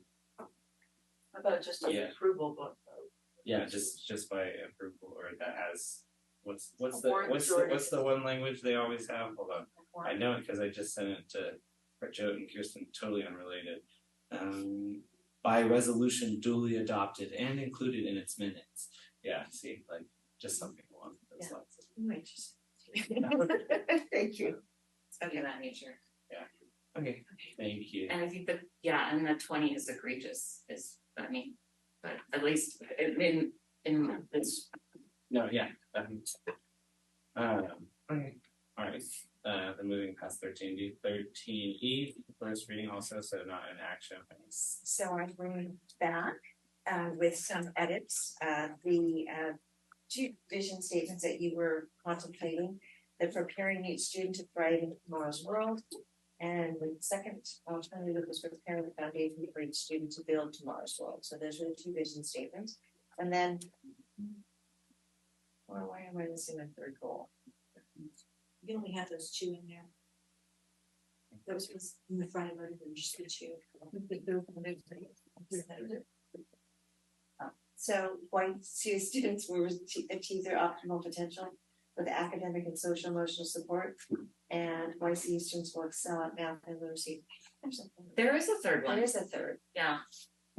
about just an approval vote? yeah, just by approval or that has. What's Or the one language they always have? Hold on, I know it because I just sent it to Joe and Kirsten, totally unrelated. By resolution duly adopted and included in its minutes. Yeah, see, like just something along those lines. Might just. Thank you. Something of that nature. Yeah. Okay. Thank you. And I think and the 20 is egregious. But at least in this. No, yeah. Okay. All right. Then moving past 13D, 13E, first reading also, so not an action. So I bring back with some edits, the 2 vision statements that you were contemplating, that preparing each student to thrive in tomorrow's world. And the second alternative was preparing the foundation for each student to build tomorrow's world. So those are the 2 vision statements. And then, why am I missing a third goal? You only have those 2 in there. Those was in the front of it, and just the 2. So YC students will achieve their optimal potential with academic and social emotional support, and YC students will excel at math and literacy. There is a third one. There is a third. Yeah.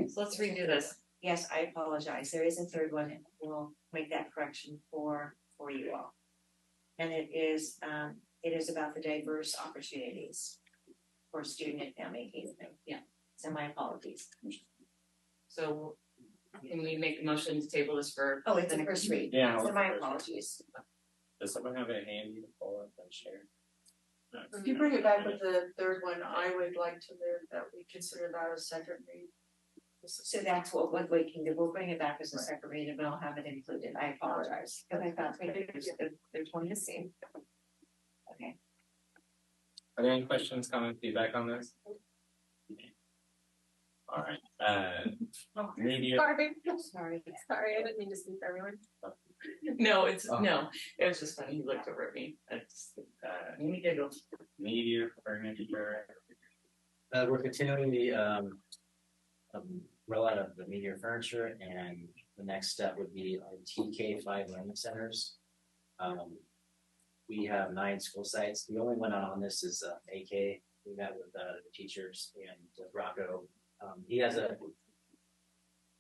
So let's redo this. Yes, I apologize. There is a third one, and we'll make that correction for you all. And it is about the diverse opportunities for student and family engagement. Yeah. So my apologies. So can we make a motion to table this for? Oh, it's a first read. Yeah. So my apologies. Does someone have a handy to pull up and share? If you bring it back with the third one, I would like to move that we consider that a second read. So that's what we can do. We'll bring it back as a second read, but I'll have it included. I apologize. Because I thought there's one missing. Okay. Are there any questions, comments, feedback on this? All right. Media. Sorry, I didn't mean to speak for everyone. No, no, it was just funny. He looked over at me. It's Media furniture. We're continuing the rollout of the media furniture, and the next step would be our TK5 learning centers. We have 9 school sites. The only one on this is AK. We met with the teachers and with Rocco.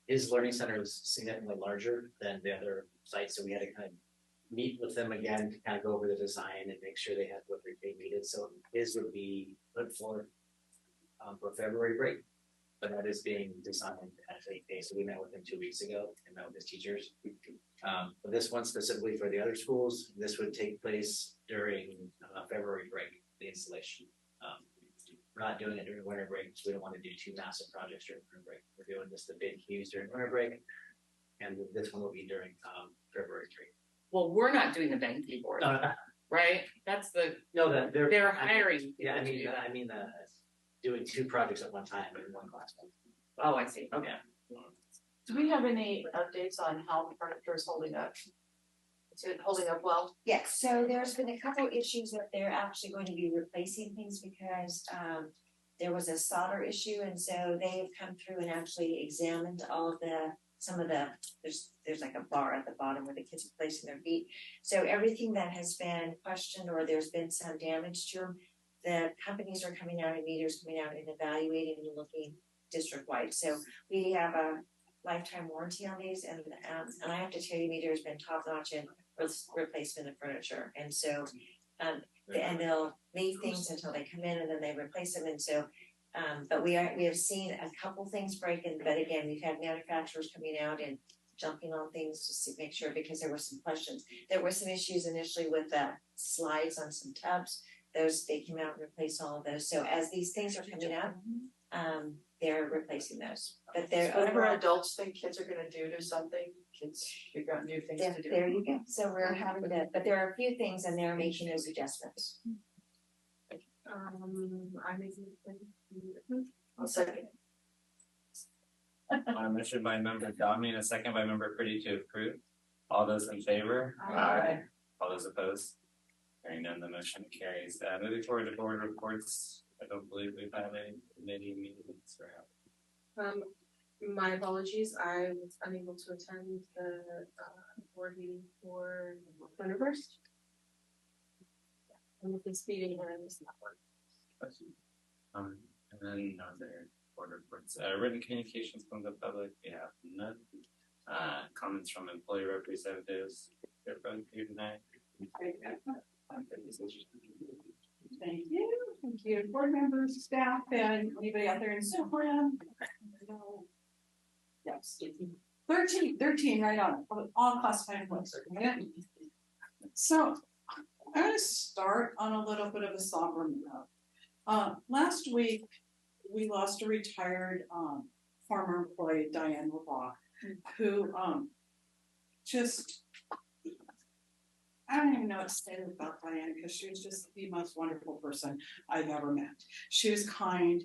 His learning center is significantly larger than the other sites, so we had to kind of meet with them again to kind of go over the design and make sure they had what they needed. So his would be put for February break, but that is being designed at AK. So we met with him 2 weeks ago and met with his teachers. But this one specifically for the other schools, this would take place during February break, the installation. We're not doing it during winter break, so we don't want to do 2 massive projects during winter break. We're doing just the big Tues during winter break, and this one will be during February break. Well, we're not doing the bank keyboard, right? That's the they're hiring. Yeah, I mean doing 2 projects at one time in one class. Oh, I see. Okay. Do we have any updates on how the furniture is holding up? Is it holding up well? Yes, so there's been a couple issues that they're actually going to be replacing things because there was a solder issue, and so they've come through and actually examined all of there's like a bar at the bottom where the kids are placing their feet. So everything that has been questioned or there's been some damage to them, the companies are coming out and meters coming out and evaluating and looking district-wide. So we have a lifetime warranty on these, and I have to tell you, meter has been top-notch in replacement of furniture, and so and they'll leave things until they come in and then they replace them, and so but we have seen a couple things breaking, but again, we've had manufacturers coming out and jumping on things just to make sure, because there were some questions. There were some issues initially with the slides on some tubs. Those, they came out and replaced all of those. So as these things are coming out, they're replacing those. But they're whatever adults think kids are gonna do to something, kids figure out new things to do. There you go. So we're having that, but there are a few things and they're making those adjustments. I make a second. A motion by member Downey and a second by member Pretty to approve. All those in favor? Aye. All those opposed? Hearing none, the motion carries. Moving forward to board reports. I don't believe we've had any committee meetings or out. My apologies, I was unable to attend the board meeting for November 1st. And with this meeting, I missed that one. And then other board reports. Written communications from the public, we have none. Comments from employee representatives. They're both here tonight. Thank you, board members, staff, and anybody out there in Zoom land. Yes, 13 right on, all classified employees. So I'm going to start on a little bit of a somber note. Last week, we lost a retired former employee, Diane LeBach, who just, I don't even know what to say about Diane, because she was just the most wonderful person I've ever met. She was kind,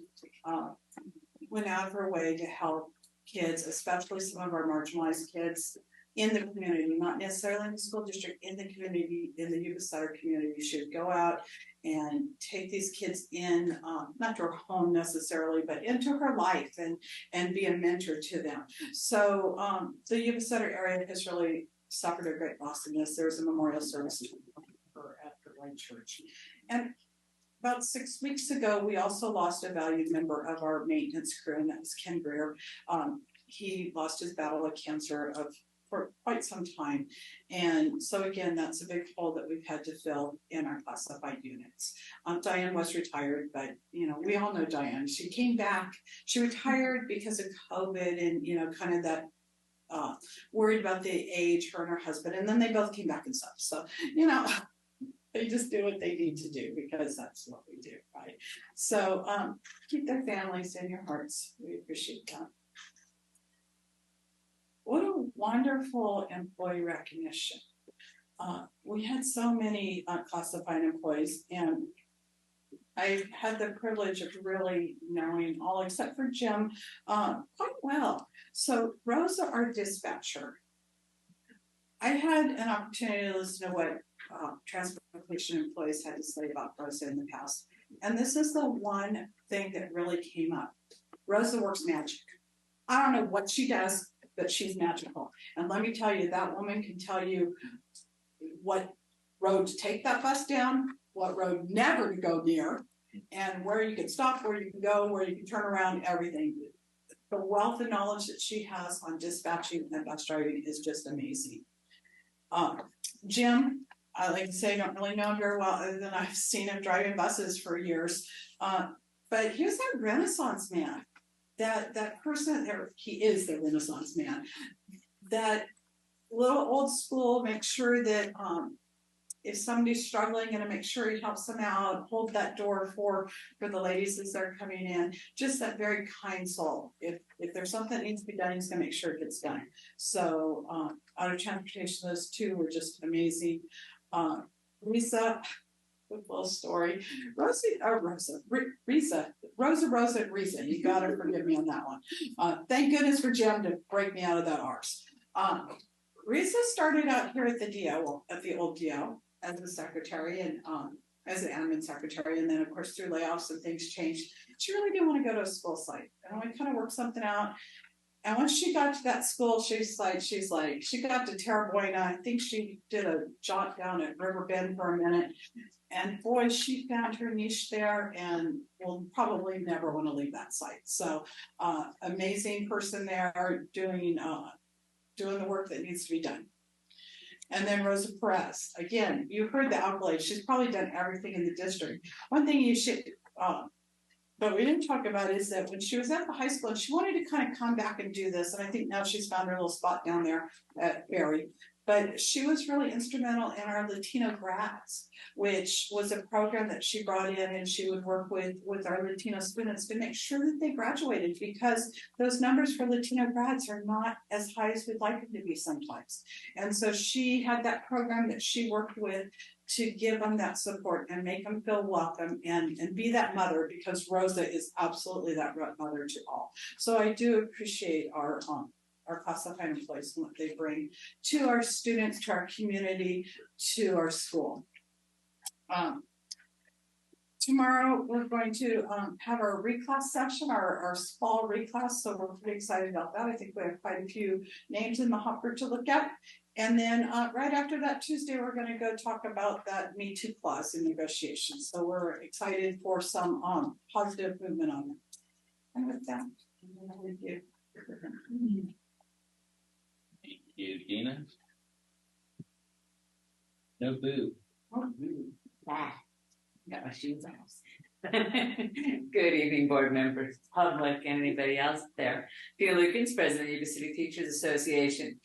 went out of her way to help kids, especially some of our marginalized kids in the community, not necessarily in the school district, in the community, in the Yuba-Sutter community, should go out and take these kids in, not to her home necessarily, but into her life and be a mentor to them. So the Yuba-Sutter area has really suffered a great loss in this. There's a memorial service to her at the White Church. And about 6 weeks ago, we also lost a valued member of our maintenance crew, and that was Ken Greer. He lost his battle with cancer for quite some time. And so again, that's a big hole that we've had to fill in our classified units. Diane was retired, but we all know Diane. She came back, she retired because of COVID and kind of that worried about the age, her and her husband, and then they both came back and stuff. So, they just do what they need to do because that's what we do, right? So keep their families in your hearts. We appreciate that. What a wonderful employee recognition. We had so many classified employees, and I had the privilege of really knowing all except for Jim quite well. So Rosa, our dispatcher, I had an opportunity to listen to what transportation employees had to say about Rosa in the past. And this is the one thing that really came up. Rosa works magic. I don't know what she does, but she's magical. And let me tell you, that woman can tell you what road to take that bus down, what road never to go near, and where you can stop, where you can go, where you can turn around, everything. The wealth of knowledge that she has on dispatching and bus driving is just amazing. Jim, I like to say, I don't really know him very well, other than I've seen him driving buses for years. But he was that Renaissance man. That person there, he is the Renaissance man. That little old school, make sure that if somebody's struggling, and to make sure he helps them out, hold that door for the ladies as they're coming in. Just that very kind soul. If there's something that needs to be done, he's gonna make sure it gets done. So out of transportation, those two were just amazing. Lisa, quick little story. Rosa and Risa. You gotta forgive me on that one. Thank goodness for Jim to break me out of that arse. Risa started out here at the DO, at the old DO, as a secretary and as an admin secretary, and then of course through layoffs and things changed. She really didn't want to go to a school site, and we kind of worked something out. And once she got to that school, she's like, she got to Terra Buena. I think she did a jaunt down at River Bend for a minute. And boy, she found her niche there and will probably never want to leave that site. So amazing person there doing the work that needs to be done. And then Rosa Perez, again, you heard the accolades. She's probably done everything in the district. One thing you should, but we didn't talk about is that when she was at the high school, she wanted to kind of come back and do this. And I think now she's found her little spot down there at Berry. But she was really instrumental in our Latino grads, which was a program that she brought in, and she would work with our Latino students to make sure that they graduated, because those numbers for Latino grads are not as high as we'd like them to be sometimes. And so she had that program that she worked with to give them that support and make them feel welcome and be that mother, because Rosa is absolutely that mother to all. So I do appreciate our classified employees and what they bring to our students, to our community, to our school. Tomorrow we're going to have our reclass session, our fall reclass, so we're pretty excited about that. I think we have quite a few names in the hopper to look at. And then right after that Tuesday, we're going to go talk about that Me Too clause in negotiations. So we're excited for some positive movement on that. And with that, I'm going to leave you. Thank you, Dina. No boo. Oh, boo. Ah, got my shoes on. Good evening, board members, public, and anybody else there. Peter Lukens, President of the Yuba City Teachers Association.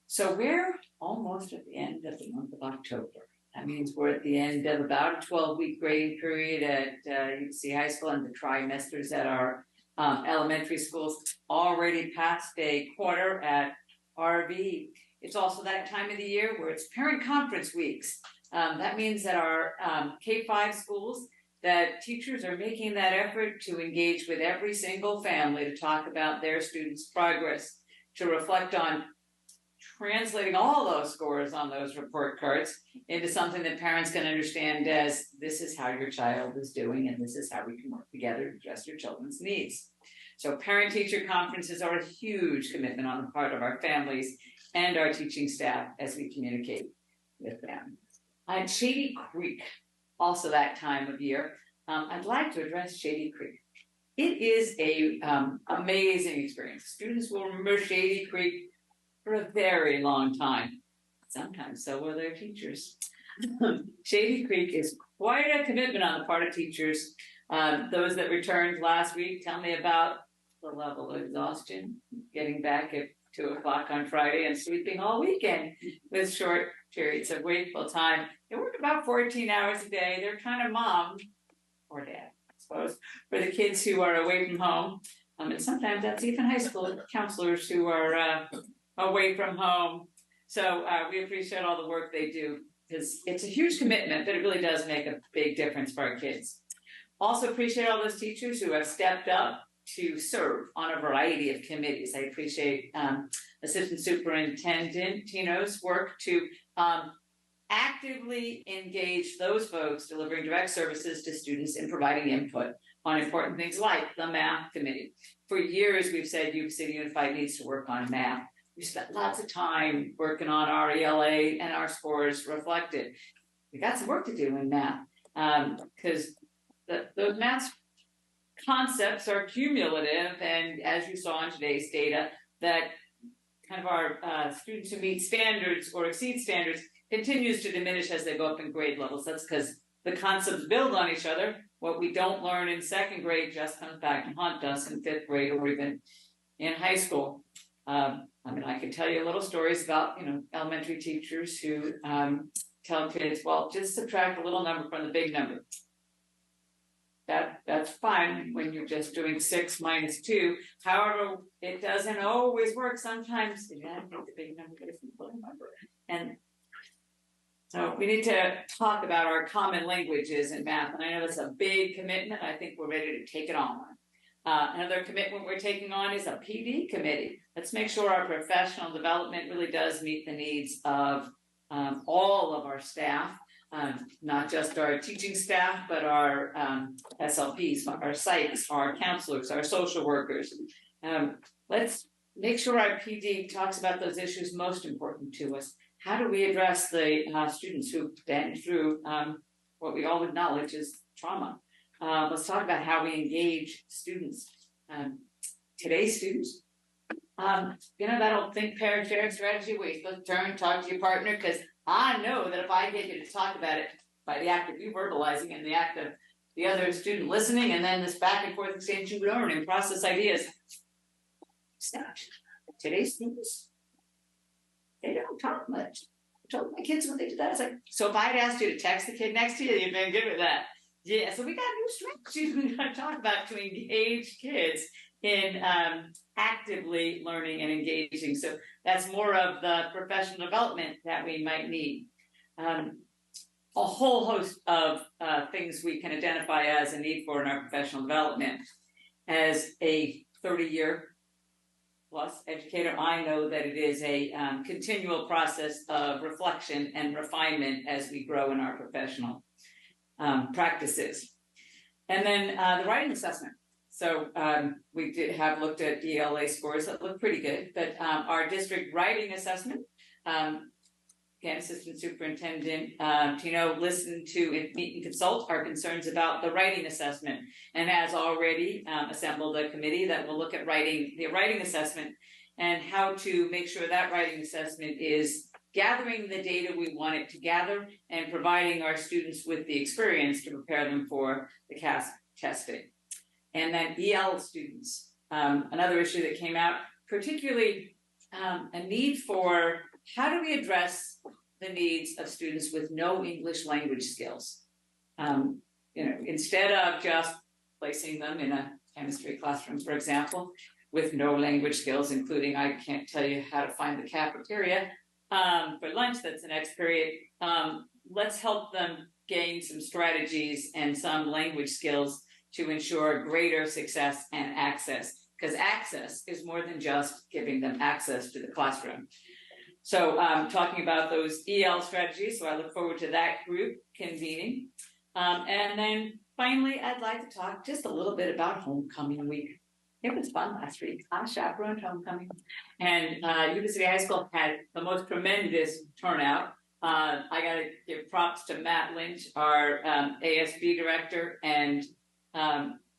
So we're almost at the end of the month of October. That means we're at the end of about a 12-week grading period at Yuba High School, and the trimesters at our elementary schools already past a quarter at RV. It's also that time of the year where it's parent conference weeks. That means that our K-5 schools, that teachers are making that effort to engage with every single family to talk about their students' progress, to reflect on translating all those scores on those report cards into something that parents can understand as this is how your child is doing and this is how we can work together to address your children's needs. So parent-teacher conferences are a huge commitment on the part of our families and our teaching staff as we communicate with them. Shady Creek, also that time of year. I'd like to address Shady Creek. It is a amazing experience. Students will remember Shady Creek for a very long time. Sometimes so will their teachers. Shady Creek is quite a commitment on the part of teachers. Those that returned last week tell me about the level of exhaustion, getting back at 2 o'clock on Friday and sleeping all weekend with short periods of wakeful time. They work about 14 hours a day. They're kind of mom or dad, I suppose, for the kids who are away from home. And sometimes that's even high school counselors who are away from home. So we appreciate all the work they do because it's a huge commitment, but it really does make a big difference for our kids. Also appreciate all those teachers who have stepped up to serve on a variety of committees. I appreciate Assistant Superintendent Tino's work to actively engage those folks delivering direct services to students and providing input on important things like the math committee. For years, we've said Yuba City Unified needs to work on math. We spent lots of time working on our ELA and our scores reflected. We got some work to do in math because those math concepts are cumulative, and as you saw in today's data, that kind of our students who meet standards or exceed standards continues to diminish as they go up in grade levels. That's because the concepts build on each other. What we don't learn in second grade just comes back to haunt us in fifth grade or even in high school. I can tell you little stories about, elementary teachers who tell kids, well, just subtract a little number from the big number. That's fine when you're just doing 6 minus 2. However, it doesn't always work. Sometimes you gotta make the big number different little number. And so we need to talk about our common languages in math. And I know that's a big commitment. I think we're ready to take it on. Another commitment we're taking on is a PD committee. Let's make sure our professional development really does meet the needs of all of our staff. Not just our teaching staff, but our SLPs, our psychs, our counselors, our social workers. Let's make sure our PD talks about those issues most important to us. How do we address the students who've been through what we all acknowledge is trauma? Let's talk about how we engage students. Today's students, that old think, parent, share strategy where you're supposed to turn, talk to your partner, because I know that if I get you to talk about it by the act of you verbalizing and the act of the other student listening, and then this back and forth exchange, you learn and process ideas. Today's students, they don't talk much. I told my kids when they did that, I was like, so if I'd asked you to text the kid next to you, you'd been good at that. Yeah, so we got new strategies we're going to talk about to engage kids in actively learning and engaging. So that's more of the professional development that we might need. A whole host of things we can identify as a need for in our professional development. As a 30-year plus educator, I know that it is a continual process of reflection and refinement as we grow in our professional practices. And then the writing assessment. So we did have looked at ELA scores that look pretty good, but our district writing assessment, again, Assistant Superintendent Tino listened to and meet and consult our concerns about the writing assessment, and has already assembled a committee that will look at the writing assessment and how to make sure that writing assessment is gathering the data we want it to gather and providing our students with the experience to prepare them for the CAASPP testing. And then EL students, another issue that came out, particularly a need for how do we address the needs of students with no English language skills? Instead of just placing them in a chemistry classroom, for example, with no language skills, including I can't tell you how to find the cafeteria for lunch, that's the next period. Let's help them gain some strategies and some language skills to ensure greater success and access, because access is more than just giving them access to the classroom. So talking about those EL strategies, so I look forward to that group convening. And then finally, I'd like to talk just a little bit about homecoming week. It was fun last week. I chaperoned homecoming. And Yuba-Sutter High School had the most tremendous turnout. I got to give props to Matt Lynch, our ASB director, and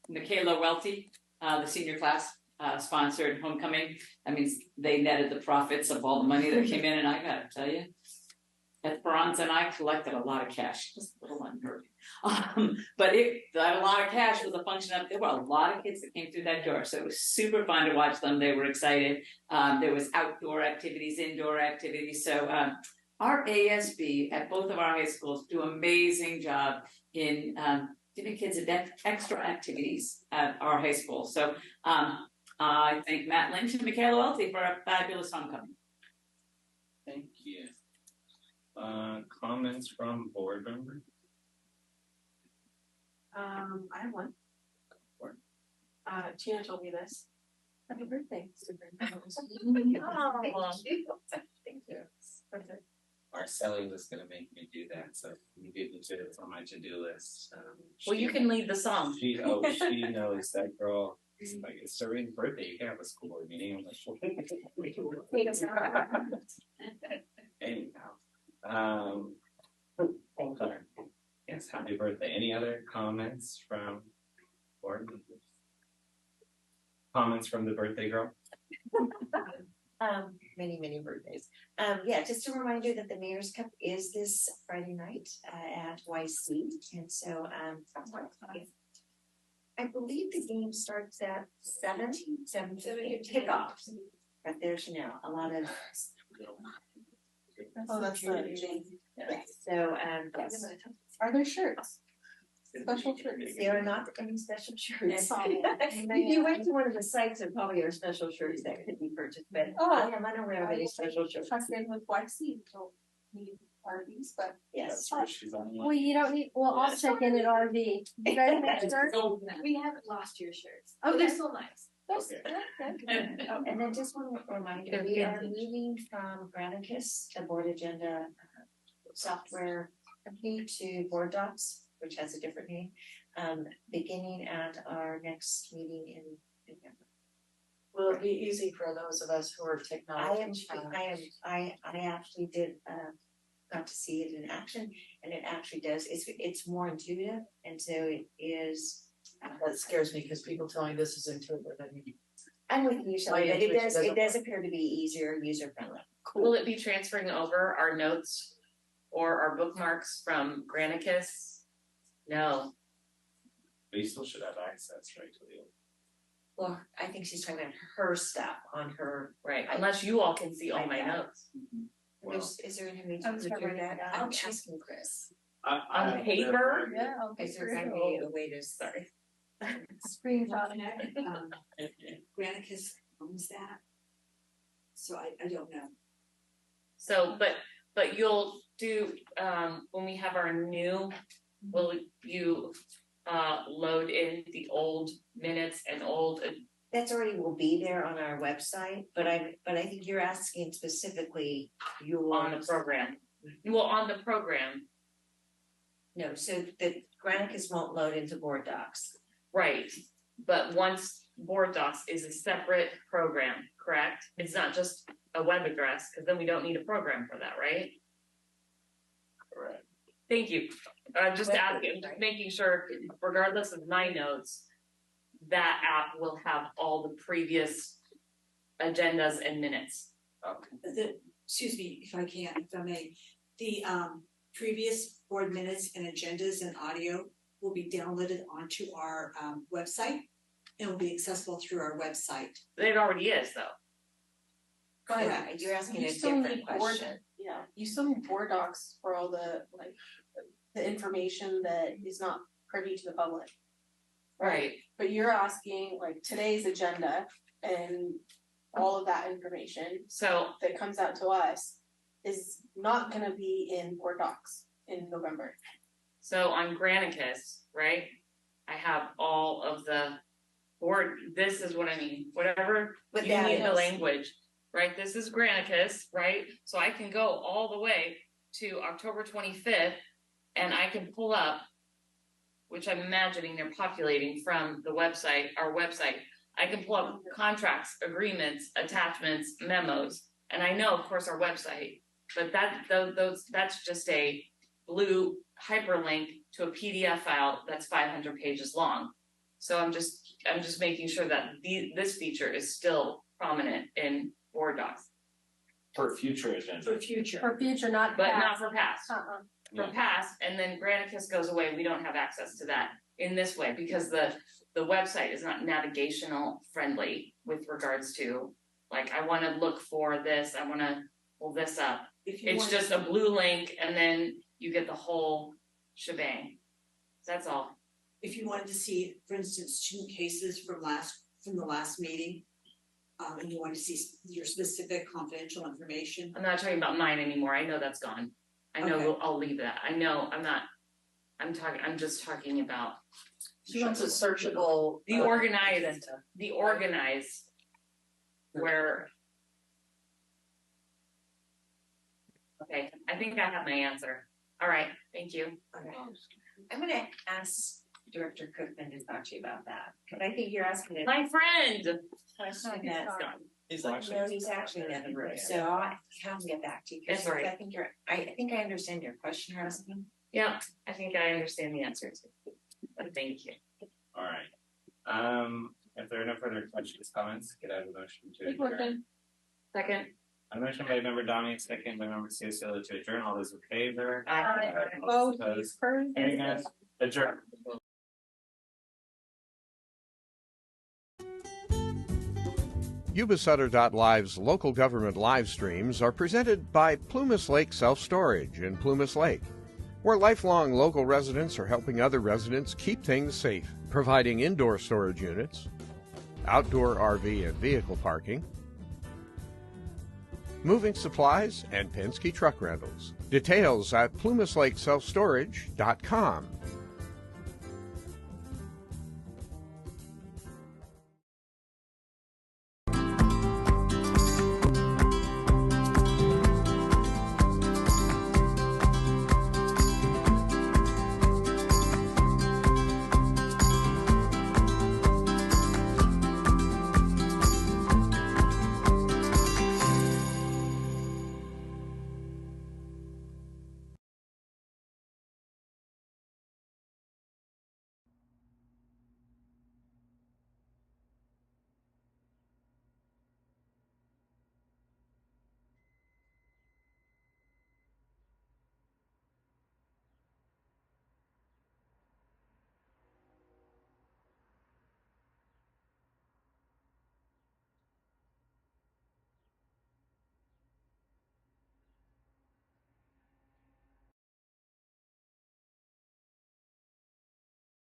Michaela Welty, the senior class sponsored homecoming. I mean, they netted the profits of all the money that came in, and I got to tell you, Esperanza and I collected a lot of cash, just a little unheard. But a lot of cash was a function of, there were a lot of kids that came through that door. So it was super fun to watch them. They were excited. There was outdoor activities, indoor activities. So our ASB at both of our high schools do an amazing job in giving kids extra activities at our high school. So I thank Matt Lynch and Michaela Welty for a fabulous homecoming. Thank you. Comments from board members? I have one. Tina told me this. Happy birthday, superintendent. Oh, Thank you. Marcelli was going to make me do that, so you beat me to it on my to-do list. well, you can lead the song. She knows that girl. It's like, it's Serene's birthday. You can have a school board meeting. I'm like, anyhow. Sorry. Yes, happy birthday. Any other comments from board members? Comments from the birthday girl? Many birthdays. Yeah, just a reminder that the Mayor's Cup is this Friday night at YC. And so I believe the game starts at 7:30 kickoff. But there's a lot of That's the so yes. Are there shirts? Special shirts? There are not any special shirts. If If you went to one of the sites, there probably are special shirts that could be purchased, but I am unaware of any special shirts. Trusted with YC, don't need RVs, but yes. Well, you don't need, well, I'll check in at RV. You guys have shirts? We haven't lost your shirts. Oh, they're okay. still nice. Okay. Oh, and then just one reminder, we are moving from Granicus, the board agenda software company, to Board Docs, which has a different name, beginning at our next meeting in November. Will it be easy for those of us who are technology? I actually did got to see it in action, and it actually does. It's more intuitive, and so it is. That scares me because people tell me this is intuitive. I'm with you, Shelley, but it does appear to be easier, user friendly. Cool. Will it be transferring over our notes or our bookmarks from Granicus? No. But you still should have access, right, to the. Well, I think she's talking about her stuff on her. Right, unless you all can see all my notes. Well, Is there any way to do that? I'm asking Chris. On paper? Yeah, Is there any way to, sorry. Screenshot. Granicus owns that. So I don't know. So, but you'll do, when we have our new, will you load in the old minutes and old? That's already will be there on our website, but I think you're asking specifically on the program. Well, on the program. No, so the Granicus won't load into Board Docs. Right, but once Board Docs is a separate program, correct? It's not just a web address, because then we don't need a program for that, right? Correct. Thank you. Just asking, just making sure, regardless of my notes, that app will have all the previous agendas and minutes. Excuse me, if I can, if I may, the previous board minutes and agendas and audio will be downloaded onto our website and will be accessible through our website. It already is, though. Correct. You're asking a different question. Yeah, you still need Board Docs for all the the information that is not privy to the public. Right. But you're asking today's agenda and all of that information. So that comes out to us is not gonna be in Board Docs in November. So on Granicus, right? I have all of the board, this is what I mean, whatever But you that need the is- language. right? This is Granicus, right? So I can go all the way to October 25th and I can pull up, which I'm imagining they're populating from the website, our website. I can pull up contracts, agreements, attachments, memos, and I know, of course, our website, but that's just a blue hyperlink to a PDF file that's 500 pages long. So I'm just making sure that this feature is still prominent in board docs. For future agenda. For future, not But past. not for past. For past, and then Granicus goes away, we don't have access to that in this way, because the website is not navigational friendly with regards to, like, I wanna look for this, I wanna pull this up. It's just a blue link, and then you get the whole shebang. That's all. If you wanted to see, for instance, student cases from the last meeting, and you want to see your specific confidential information. I'm not talking about mine anymore, I know that's gone. I know, Okay. I'll leave that, I know, I'm just talking about. She wants a searchable. The organized, where. Okay, I think I have my answer. All right, thank you. Okay. I'm gonna ask Director Cookman to talk to you about that, but I think you're asking a My friend. question that's He's no, actually. he's actually in the room, so I'll have him get back to you, because That's all right. I think I understand your question, Rosamund. Yeah, I think I understand the answer too, but thank you. All right. If there are no further questions, comments, could I have a motion to adjourn? Second. A motion by member Donnie, second by member Cecily to adjourn. All those in favor? Aye. All opposed? Hearing none, adjourn. Yuba-Sutter.live's local government live streams are presented by Plumas Lake Self-Storage in Plumas Lake, where lifelong local residents are helping other residents keep things safe, providing indoor storage units, outdoor RV and vehicle parking, moving supplies, and Penske truck rentals. Details at plumaslakeselfstorage.com.